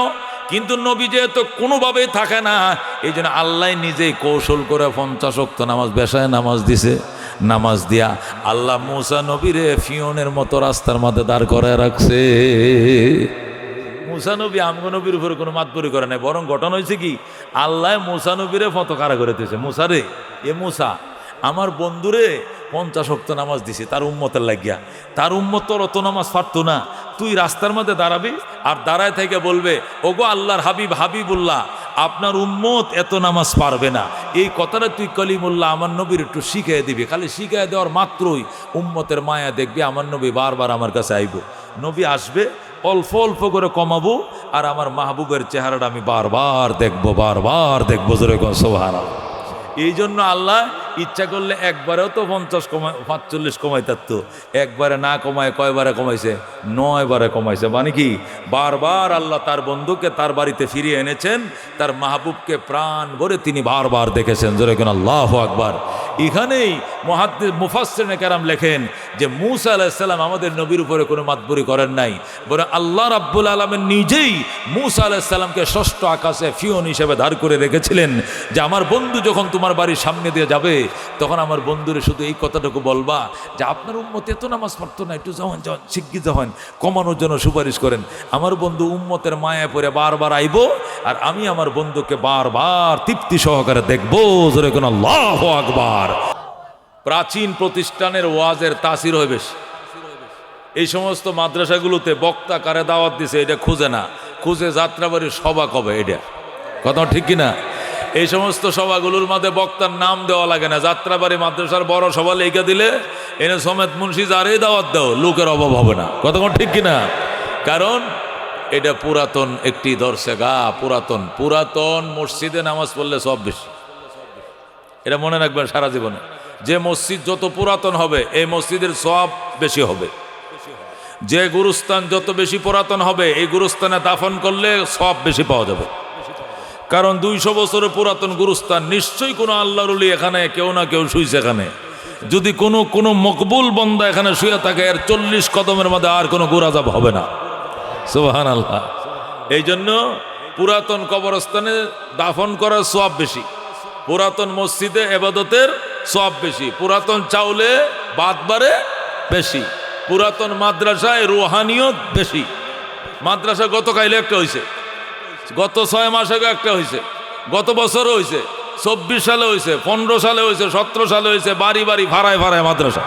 কিন্তু নবী যেহেতু কোনোভাবেই থাকে না, এই জন্য আল্লাহ নিজেই কৌশল করে 50 ওয়াক্ত নামাজ বেশায় নামাজ দিছে। নামাজ দিয়া আল্লাহ মুসা নবীরে ফিওনের মতো রাস্তার মধ্যে দাঁড় করায় রাখছে। মুসা নবী আমগো নবীর উপরে কোনো মাতবরি করে নাই, বরং ঘটনা হয়েছে কি, আল্লাহ মুসা নবীরে ফটো কারা করে দিয়েছে। মুসা রে, এ মুসা আমার বন্ধুরে 50 ওয়াক্ত নামাজ দিছে তার উম্মতের লাগিয়া, তার উম্মত তোর অত নামাজ পারতো না, তুই রাস্তার মধ্যে দাঁড়াবি আর দাঁড়ায় থেকে বলবে, ওগো আল্লাহর হাবিব হাবিবুল্লাহ, আপনার উম্মত এত নামাজ পারবে না। এই কথাটা তুই কলিমুল্লাহ আমার নবীর একটু শিখিয়ে দিবি, খালি শিখিয়ে দেওয়ার মাত্রই উম্মতের মায়া দেখবি আমার নবী বারবার আমার কাছে আইব। নবী আসবে, অল্প অল্প করে কমাবো, আর আমার মাহবুবের চেহারাটা আমি বারবার দেখবো, বারবার দেখবো, যেরকম সুবহানাল্লাহ। এই জন্য আল্লাহ ইচ্ছা করলে একবারেও তো 45 কমাই থাকতো, একবারে না কমায় কয়বারে কমাইছে? 9 বারে কমাইছে। মানে কি, বারবার আল্লাহ তার বন্ধুকে তার বাড়িতে ফিরিয়ে এনেছেন, তার মাহবুবকে প্রাণ ভরে তিনি বারবার দেখেছেন, যেরকম আল্লাহু আকবার। এখানেই মুফাসসিরিনে কেরাম লেখেন যে মূসা আলাইহিস সালাম আমাদের নবীর উপরে কোনো মাতবরি করেন নাই, বরং আল্লাহ রাব্বুল আলামিন নিজেই মূসা আলাইহিস সালামকে ষষ্ঠ আকাশে ফিওন হিসেবে দাঁড় করে রেখেছিলেন যে আমার বন্ধু যখন তোমার বাড়ির সামনে দিয়ে যাবে, তখন আমার বন্ধুরে শুধু এই কথাটুকু বলবা যে আপনার উম্মত এত নামাজ পড়তো না, একটু যখন শিগগির যখন কমানোর জন্য সুপারিশ করেন। আমার বন্ধু উম্মতের মায়া পড়ে বারবার আইব, আর আমি আমার বন্ধুকে বারবার তৃপ্তি সহকারে দেখবো, যেরকম আল্লাহু আকবার। প্রাচীন প্রতিষ্ঠানের ওয়াজের তাসির হয় বেশি। এই সমস্ত মাদ্রাসাগুলোতে বক্তা কারে দাওয়াত দিছে এটা খুঁজে না, খুঁজে যাত্রাবাড়ির সভা কবে, এটা কথা ঠিক কিনা? এই সমস্ত সভাগুলোর মধ্যে বক্তার নাম দেওয়া লাগে না, যাত্রাবাড়ি মাদ্রাসার বড় সভা লেখা দিলে এনে সমেত মুন্সি যারে দাওয়াত দাও, লোকের অভাব হবে না, কথা ঠিক কিনা? কারণ এটা পুরাতন একটি দর্শেগা, পুরাতন মসজিদে নামাজ পড়লে সব বেশি, এটা মনে রাখবেন সারা জীবনে। যে মসজিদ যত পুরাতন হবে এই মসজিদের সওয়াব বেশি হবে, যে গুরুস্থান যত বেশি পুরাতন হবে এই গুরুস্থানে দাফন করলে সওয়াব বেশি পাওয়া যাবে। কারণ 200 বছরের পুরাতন গুরুস্থান, নিশ্চয়ই কোনো আল্লাহর ওলি এখানে কেউ না কেউ শুইছে এখানে। যদি কোনো মকবুল বান্দা এখানে শুয়ে থাকে, এর 40 কদমের মধ্যে আর কোনো গুরাজাব হবে না, সুবহানাল্লাহ। এই জন্য পুরাতন কবরস্থানে দাফন করার সওয়াব বেশি, পুরাতন মসজিদে ইবাদতের সওয়াব বেশি, পুরাতন চাউলে বাতবারে বেশি, পুরাতন মাদ্রাসায় রুহানিয়ত বেশি। মাদ্রাসা গত কাইলে একটা হয়েছে, গত 6 মাস আগে একটা হয়েছে, গত বছরও হয়েছে, 24 সালে হয়েছে, 15 সালে হয়েছে, 17 সালে হয়েছে, বাড়ি বাড়ি ভাড়ায় ভাড়ায় মাদ্রাসা,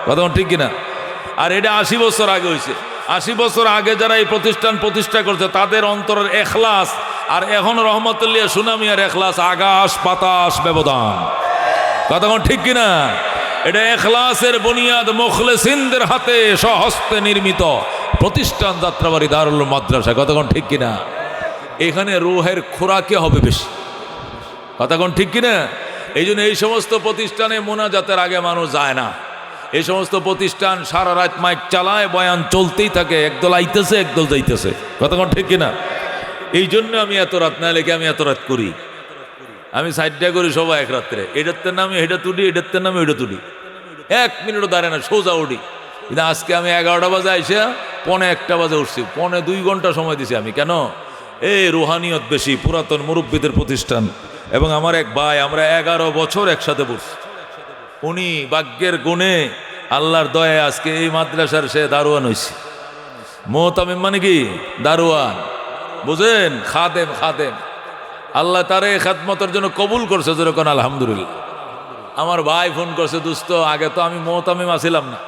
কথা ঠিক কিনা? আর এটা 80 বছর আগে হয়েছে। 80 বছর আগে যারা এই প্রতিষ্ঠান প্রতিষ্ঠা করছে তাদের অন্তরের এখলাস আর এখন রহমতুল্লাহ সুনামিয়ার এখলাস আকাশ বাতাস ব্যবধান, কথা ঠিক কিনা? এটা এখলাসের বুনিয়াদ মুখলিসিনদের হাতে স্বহস্তে নির্মিত প্রতিষ্ঠান যাত্রাবাড়ি দারুল মাদ্রাসা, কথা ঠিক কিনা? এখানে রুহের খোরাকে হবে বেশি, কথা ঠিক কিনা? এই জন্য এই সমস্ত প্রতিষ্ঠানে মোনাজাতের আগে মানুষ যায় না। এই সমস্ত প্রতিষ্ঠান সারা রাত মাইক চালায়, বয়ান চলতেই থাকে, একদল আইতেছে একদল যাইতেছে, কথা ঠিক কিনা? এই জন্য আমি এত রাত না লেগে আমি এত রাত করি, আমি সাইডটা করি সবাই এক রাত্রে, এটাতে নামে এটা তুলি, এটাতে নামে এটা তুলি, 1 মিনিটও দাঁড়ায় না, সোজা উঠি। কিন্তু আজকে আমি 11টা বাজে আইসা 1:45 বাজে উঠছি, 2.25 ঘন্টা সময় দিছি আমি। কেন? এই রুহানিয়ত বেশি, পুরাতন মুরব্বীদের প্রতিষ্ঠান। এবং আমার এক ভাই, আমরা 11 বছর একসাথে পড়ছি, উনি ভাগ্যের গুণে আল্লাহর দয়ায় আজকে এই মাদ্রাসার সে দারোয়ান হয়েছে। মুহতামিম মানে কি? দারোয়ান, বুঝেন? খাদেম, আল্লাহ তারে খেদমতের জন্য কবুল করছে, যেরকম আলহামদুলিল্লাহ। আমার ভাই ফোন করছে, দোস্ত আগে তো আমি মুহতামিম আসিলাম না,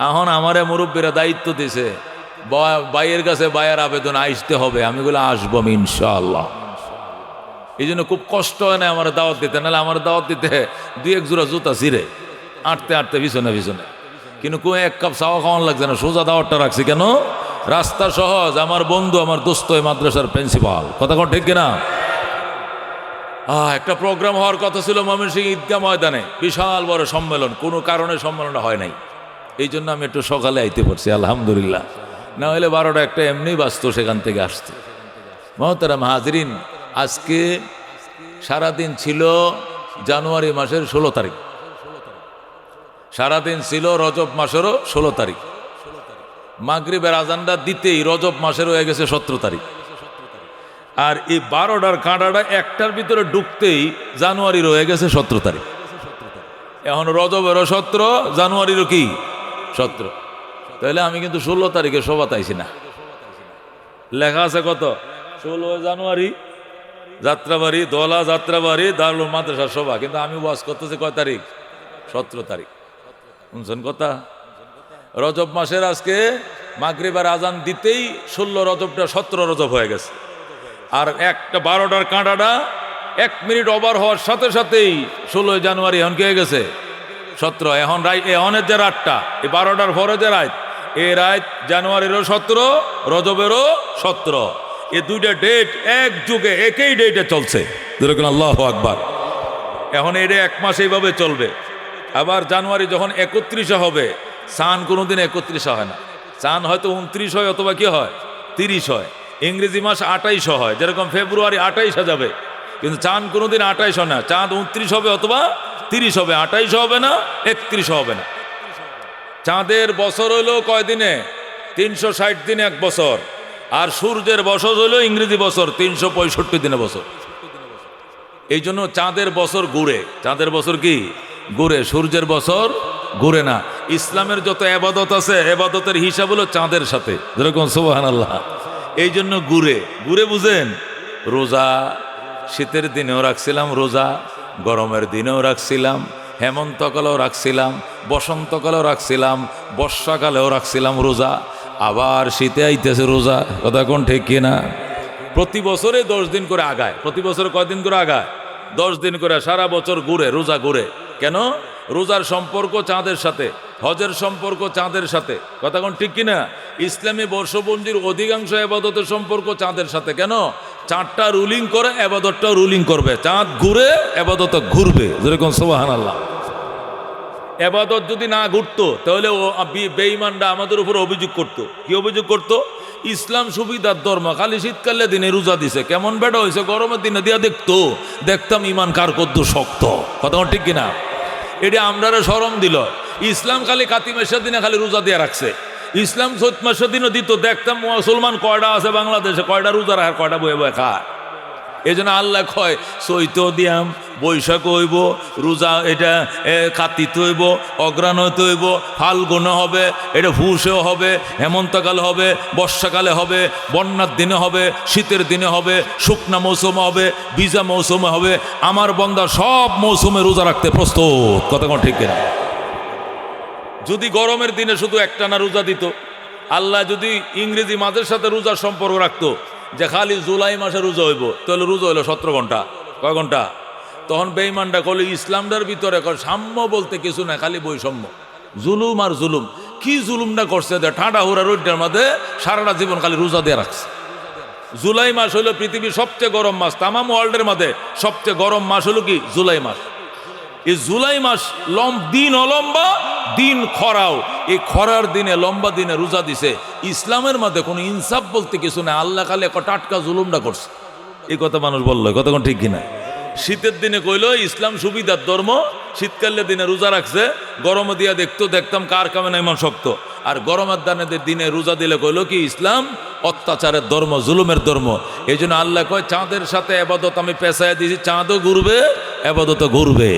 এখন আমারে মুরব্বীরা দায়িত্ব দিছে, বাইয়ের কাছে বায়ের আবেদন আসতে হবে। আমি বলে আসবো আমি ইনশাআল্লাহ। এই জন্য খুব কষ্ট হয় না আমার দাওয়াত দিতে, নাহলে আমার দাওয়াত দিতে 2-1 জোড়া জুতা ছিঁড়ে আটতে আটতে পিছনে পিছনে। কিন্তু এক কাপ চাওয়া খাওয়ান লাগছে না, সোজা দাওয়াতটা রাখছি কেন? রাস্তা সহজ। আমার বন্ধু, আমার দোস্ত এই মাদ্রাসার প্রিন্সিপাল, কথা কোন ঠিক কিনা? একটা প্রোগ্রাম হওয়ার কথা ছিল ময়মনসিংহ ঈদগাহ ময়দানে, বিশাল বড় সম্মেলন, কোনো কারণে সম্মেলনটা হয় নাই। এই জন্য আমি একটু সকালে আইতে পারছি আলহামদুলিল্লাহ, না হলে 12টা একটা এমনি বাঁচত সেখান থেকে আসতে। মহতারাম হাজরিন, আজকে সারাদিন ছিল জানুয়ারি মাসের 16 তারিখ, সারাদিন ছিল রজব মাসেরও 16 তারিখ। মাগরিবের আজানটা দিতেই রজব মাসের হয়ে গেছে 17 তারিখ। আর এই 12টার কাঁটাটা একটার ভিতরে ঢুকতেই জানুয়ারির হয়ে গেছে 17 তারিখ। এখন রজবেরও 17, জানুয়ারিরও কি 17। তাহলে আমি কিন্তু 16 তারিখে শোভাত আইছি না। লেখা আছে কত? 16 জানুয়ারি যাত্রাবাড়ি, দোলা যাত্রাবাড়ি, দারুল মাদ্রাসা শোভা, কিন্তু আমি ওয়াজ করতেছি কয় তারিখ? 17 তারিখ। শুনছেন কথা? রজব মাসের আজকে মাগরিবের আজান দিতেই 16 রজবটা 17 রজব হয়ে গেছে। আর একটা 12টার কাঁটাটা 1 মিনিট ওভার হওয়ার সাথে সাথেই 16 জানুয়ারি এখন কে গেছে 17। এখন এখনের যে রাতটা, এই 12টার পরে যে রাত, এই রাত জানুয়ারিরও 17, রজবেরও 17। এই দুইটা ডেট এক যুগে একই ডেটে চলছে, যেরকম আল্লাহু আকবার। এখন এটা 1 মাস এইভাবে চলবে। আবার জানুয়ারি যখন 31 হবে, চাঁদ কোনোদিন 31 হয় না, চাঁদ হয়তো 29 হয় অথবা কি হয় 30 হয়। ইংরেজি মাস 28 হয়, যেরকম ফেব্রুয়ারি 28 যাবে, কিন্তু চাঁদ কোনোদিন 28 হয় না, চাঁদ 29 হবে অথবা 30 হবে, 28 হবে না, 31 হবে না। চাঁদের বছর হইল কয় দিনে? 360 দিনে 1 বছর। আর সূর্যের বছর হইল ইংরেজি বছর 365 দিনে বছর। এই জন্য চাঁদের বছর ঘুরে। চাঁদের বছর কি ঘুরে, সূর্যের বছর ঘুরে না। ইসলামের যত এবাদত আছে, এবাদতের হিসাব হলো চাঁদের সাথে, যেরকম সুবহানাল্লাহ। এই জন্য ঘুরে ঘুরে, বুঝেন? রোজা শীতের দিনেও রাখছিলাম রোজা, গরমের দিনেও রাখছিলাম, হেমন্তকালেও রাখছিলাম, বসন্তকালেও রাখছিলাম, বর্ষাকালেও রাখছিলাম রোজা, আবার শীতে আইতেছে রোজা, কথা কোন ঠিক কিনা? প্রতি বছরে 10 দিন করে আগায়। প্রতি বছরে কয়দিন করে আগায়? 10 দিন করে। সারা বছর ঘুরে, রোজা ঘুরে। কেন? রোজার সম্পর্ক চাঁদের সাথে, হজের সম্পর্ক চাঁদের সাথে, কথা কোন ঠিক কিনা? ইসলামী বর্ষপঞ্জির অধিকাংশ এবাদতের সম্পর্ক চাঁদের সাথে। কেন? চাঁদটা রুলিং করে, এবাদতটা রুলিং করবে। চাঁদ ঘুরে, এবাদত ঘুরবে, যেরকম সুবহানাল্লাহ। এবাদত যদি না ঘুরতো তাহলে ও বেঈমানরা আমাদের উপর অভিযোগ করতো। কি অভিযোগ করতো? ইসলাম সুবিধার ধর্ম, খালি শীতকালে দিনে রোজা দিছে, কেমন বেটা হয়েছে, গরমের দিনে দিয়া দেখতাম ইমান কার কদ্দ শক্ত, কথা ঠিক কিনা? এটা আমরা শরম দিল। ইসলাম খালি কাতি মাসের দিনে খালি রোজা দিয়ে রাখছে, ইসলাম চৈত মাসের দিনও দিত, দেখতাম মুসলমান কয়টা আছে বাংলাদেশে, কয়টা রোজা রাখার, কয়টা বয়ে বয়ে খায়। এই জন্য আল্লাহ কয় চৈত দিয়াম, বৈশাখ হইব, রোজা এটা কাতিত হইব, অগ্রাণত হইব, ফাল্গুন হবে, এটা ফুসেও হবে, হেমন্তকাল হবে, বর্ষাকালে হবে, বন্যার দিনে হবে, শীতের দিনে হবে, শুকনা মৌসুমে হবে, ভিজা মৌসুমে হবে। আমার বন্দা সব মৌসুমে রোজা রাখতে প্রস্তুত, কথা কোন ঠিক কিনা? যদি গরমের দিনে শুধু একটানা রোজা দিত, আল্লাহ যদি ইংরেজি মাসের সাথে রোজার সম্পর্ক রাখতো, যে খালি জুলাই মাসে রোজা হইব, তাহলে রোজা হইলো 17 ঘন্টা। কয় ঘন্টা? তখন বেঈমানটা কইল ইসলামটার ভিতরে সাম্য বলতে কিছু না, খালি বৈষম্য, জুলুম আর জুলুম। কি জুলুমটা করছে? ঠান্ডা হুড়া রোডটার মধ্যে সারাটা জীবন খালি রোজা দিয়ে রাখছে। জুলাই মাস হলো পৃথিবীর সবচেয়ে গরম মাস, তামাম ওয়ার্ল্ডের মধ্যে সবচেয়ে গরম মাস হলো কি? জুলাই মাস। এই জুলাই মাস দিন অলম্বা, দিন খরাও। এই খরার দিনে, লম্বা দিনে রোজা দিছে। ইসলামের মধ্যে কোনো ইনসাফ বলতে কিছু না, আল্লাহ খালি টাটকা জুলুমটা করছে। এই কথা মানুষ বললো, কথা কোন ঠিক কিনা? শীতের দিনে কইল ইসলাম সুবিধার ধর্ম, শীতকালের দিনে রোজা রাখছে, গরমে দিয়া দেখতাম কার কামে না ইমান শক্ত। আর গরমের দিনে রোজা দিলে কইল কি? ইসলাম অত্যাচারের ধর্ম, জুলুমের ধর্ম। এই জন্য আল্লাহ কয় চাঁদের সাথে আবাদত আমি পেঁচায় দিয়েছি, চাঁদও ঘুরবে, আবাদতও ঘুরবে।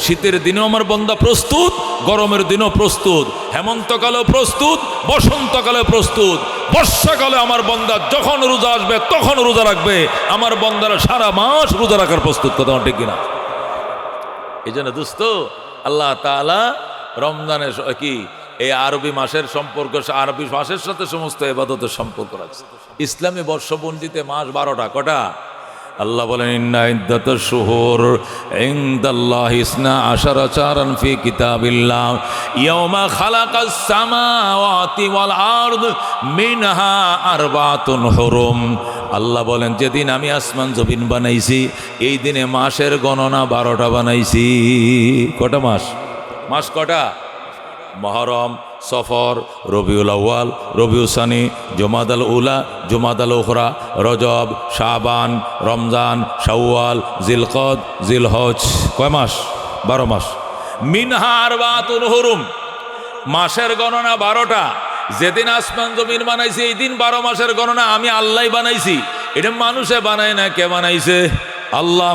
শীতের দিনেও আমার বন্দা প্রস্তুত, গরমের দিনও প্রস্তুত, হেমন্তকালেও প্রস্তুত, বসন্তকালে প্রস্তুত, বর্ষাকালে আমার বন্দা যখন রোজা আসবে তখন রোজা রাখবে। আমার বন্দারা সারা মাস রোজা রাখার প্রস্তুত, কথা ঠিক কিনা? এই জন্য দোস্ত, আল্লাহ তাআলা রমজানের কি এই আরবি মাসের সম্পর্ক, আরবি মাসের সাথে সমস্ত ইবাদতের সম্পর্ক রাখছে। ইসলামী বর্ষপঞ্জিতে মাস 12টা। কটা? আল্লাহ বলেন ইন্না ইদ্দাতাশ শুহুর ইনদাল্লাহি ইসনা আশারা শাহরান ফি কিতাবিল্লাহ ইয়াওমা খালাকাস সামাওয়াতি ওয়াল আরদ মিনহা আরবাতুন হুরুম। আল্লাহ বলেন যেদিন আমি আসমান জমিন বানাইছি এই দিনে মাসের গণনা 12টা বানাইছি। কটা মাস? মাস কটা? মুহররম, সফর, রবিউল আউয়াল, রবিউল সানি, জুমাদাল উলা, জুমাদাল উখরা, রজব, শাবান, রমজান, শাওয়াল, জিলকদ, জিলহজ। কয় মাস? 12 মাস। মিনহা আরবাতুন হুরুম, মাসের গণনা 12টা। যেদিন আসমান জমিন বানাইছি এই দিন 12 মাসের গণনা আমি আল্লাহ বানাইছি। এটা মানুষে বানায় না, কে বানাইছে? আল্লাহ।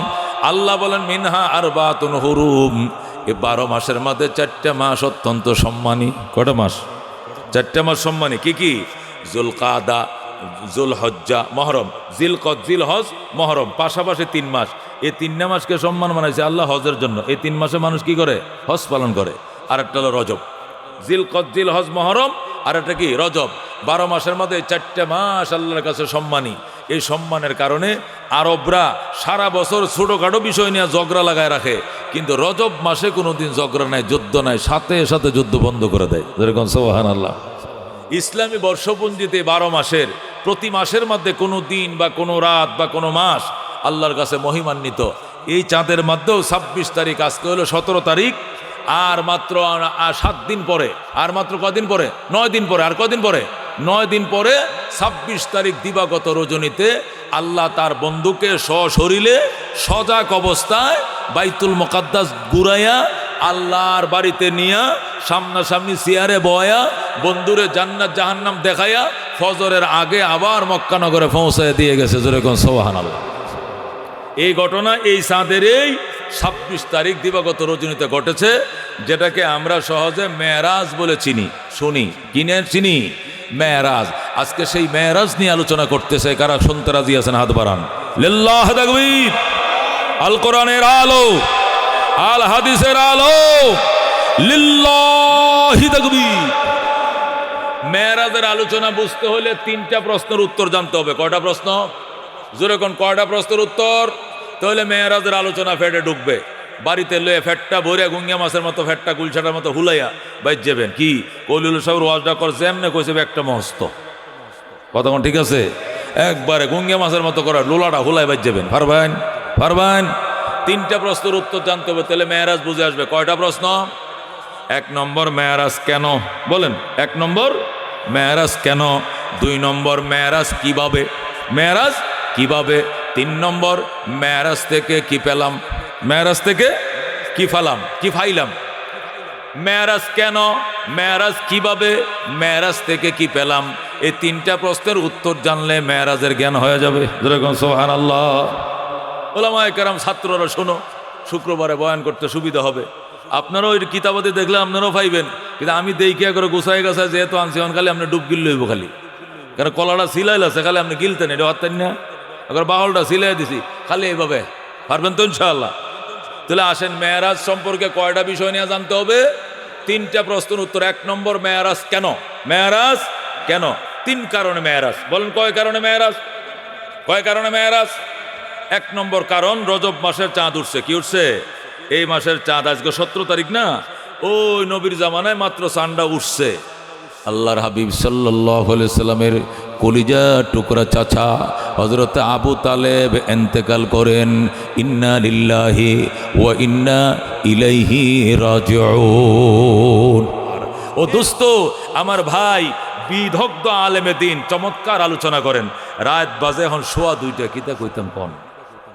আল্লাহ বলেন মিনহা আরবাতুন হুরুম, এই 12 মাসের মধ্যে 4টা মাস অত্যন্ত সম্মানী। কটা মাস? 4টা মাস সম্মানী। কি কি? জুলকাদা, জুলহজ্জা, মহরম, জিলকদ, জিলহজ, মহরম, পাশাপাশি 3 মাস। এই 3 মাসকে সম্মান বানাইছে আল্লাহ হজের জন্য। এই 3 মাসে মানুষ কি করে? হজ পালন করে। আর একটা হলো রজব, জিলকদ, জিলহজ, মহরম, আর একটা কি? রজব। 12 মাসের মধ্যে 4টা মাস আল্লাহর কাছে সম্মানী। এই সম্মানের কারণে আরবরা সারা বছর ছোটোখাটো বিষয় নিয়ে ঝগড়া লাগায় রাখে, কিন্তু রজব মাসে কোনোদিন ঝগড়া নাই, যুদ্ধ নাই, সাথে সাথে যুদ্ধ বন্ধ করে দেয়। যেরকম সুবহানাল্লাহ। ইসলামী বর্ষপঞ্জিতে 12 মাসের প্রতি মাসের মধ্যে কোনো দিন বা কোনো রাত বা কোনো মাস আল্লাহর কাছে মহিমান্বিত। এই চাঁদের মধ্যেও 26 তারিখ, আজকে হলো 17 তারিখ, আর মাত্র 7 দিন পরে, আর মাত্র কদিন পরে? 9 দিন পরে। আর কদিন পরে? 9 দিন পরে 26 তারিখ দিবাগত রজনীতে আল্লাহ তার বন্ধুকে সশরীরে সজাগ অবস্থায় বাইতুল মুকাদ্দাস ঘুরাইয়া আল্লাহর বাড়িতে নিয়া সামনাসামনি চেয়ারে বয়া বন্ধুরে জান্নাত জাহান্নাম দেখাইয়া ফজরের আগে আবার মক্কা নগরে পৌঁছায় দিয়ে গেছে। যেরকম সুবহানাল্লাহ। এই ঘটনা এই চাঁদের এই 26 তারিখ দিবাগত রজনীতে ঘটেছে, যেটাকে আমরা সহজে মেরাজ বলে চিনি, শুনি। কিনে চিনি? মেরাজ। আজকে সেই মেরাজ নিয়ে আলোচনা করতেছে। কারা শুনতে রাজি আছেন? হাত বাড়ান। লিল্লাহি তাকবীর। আল কোরআনের আলো, আল হাদিসের আলো, লিল্লাহি তাকবীর। মেরাজের আলোচনা বুঝতে হলে 3টা প্রশ্নের উত্তর জানতে হবে। কয়টা প্রশ্ন? জোরে কোন? কয়টা প্রশ্নের উত্তর? তাহলে মেরাজের আলোচনা ফেটে ঢুকবে। বাড়িতে লয়ে ফেটটা ভরে গুঙ্গিয়া মাছের মতো, ফেটটা গুলছাটার মতো হুলাইয়া বাইর যাবেন। কি কলিল সাহেব ওয়াজটা করছে এমনি কইছে একটা মস্ত কথা। কোন ঠিক আছে? একবারে গুঙ্গিয়া মাছের মতো করা লোলাটা হুলাই বাইর যাবেন। পারবেন? পারবেন? 3টা প্রশ্নের উত্তর জানতে হবে, তাহলে মেরাজ বুঝে আসবে। কয়টা প্রশ্ন? 1 নম্বর মেরাজ কেন? বলেন। 1 নম্বর মেরাজ কেন? 2 নম্বর মেরাজ কিভাবে? মেরাজ কিভাবে? 3 নম্বর মেরাজ থেকে কি পেলাম? মেরাজ থেকে কি ফালাম? কি ফাইলাম? মেরাজ কেন, মেরাজ কিভাবে, মেরাজ থেকে কি পেলাম? এই 3টা প্রশ্নের উত্তর জানলে মেরাজের জ্ঞান হয়ে যাবে। যেরকম সুবহানাল্লাহ। ওলামায়ে কেরাম, ছাত্ররা শোনো, শুক্রবারে বয়ান করতে সুবিধা হবে। আপনারাও ওই কিতাবাতে দেখলে আপনারাও পাইবেন, কিন্তু আমি দেখিয়া করে গোছায় গাছায় যেহেতু আনছি খালি আপনি ডুব গিল লইব খালি। কারণ কলাটা সিলাইল আছে, খালি আপনি গিলতেন, এটা হারতেন না। আবার বাহলটা সিলাই দিছি খালি এইভাবে। পারবেন তো ইনশাআল্লাহ? তাহলে আসেন, মেরাজ সম্পর্কে কয়টা বিষয় নিয়ে জানতে হবে? 3টা প্রশ্নের উত্তর। 1 নম্বর মেরাজ কেন? মেরাজ কেন? 3 কারণে মেরাজ। বলেন কয় কারণে মেরাজ? কয় কারণে মেরাজ? 1 নম্বর কারণ, রজব মাসের চাঁদ উঠছে। কি উঠছে? এই মাসের চাঁদ। আজকে 17 তারিখ না? ওই নবীর জামানায় মাত্র চাঁদটা উঠছে। আল্লাহর হাবিব সাল্লাল্লাহু আলাইহি সাল্লামের কলিজা টুকরা চাচা হযরত আবু তালেব ইন্তেকাল করেন। ইন্না লিল্লাহি ওয়া ইন্না ইলাইহি রাজিউন। ও দোস্ত, আমার ভাই বিদগ্ধ আলেমে দ্বীন চমৎকার আলোচনা করেন। রাত বাজে এখন 2:15। কিতা কইতাম কোন?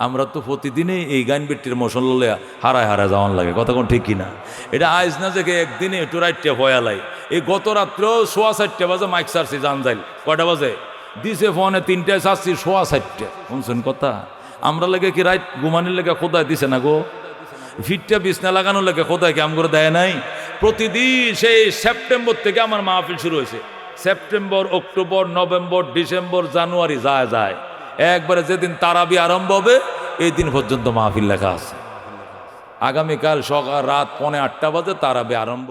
আমরা তো প্রতিদিনই এই গান বেটির মশলা হারায় হারায় যাওয়ান লাগে। কথা কোন ঠিক কিনা? এটা আইজ না যে একদিনে একটু রাইটটা ভয়ালাই। এই গত রাত্রেও 4:30 বাজে মাইক সারছি জান যাইল। কয়টা বাজে দিছে ফোনে? 3টায় সারছি 4:30। শুনছেন কথা? আমরা লাগে কি রাইট ঘুমানির লেগে খোদায় দিছে না গো? ফিটটা বিছনা লাগানোর লেগে খোদায় কি আম করে দেয় নাই? প্রতিদিন সেই সেপ্টেম্বর থেকে আমার মাহফিল শুরু হয়েছে। সেপ্টেম্বর, অক্টোবর, নভেম্বর, ডিসেম্বর, জানুয়ারি যায় যায়। একবারে যেদিন তারাবি আরম্ভ হবে এই দিন পর্যন্ত মাহফিল লেখা আছে। আগামীকাল সকাল রাত 7:45 বাজে তারাবি আরম্ভ।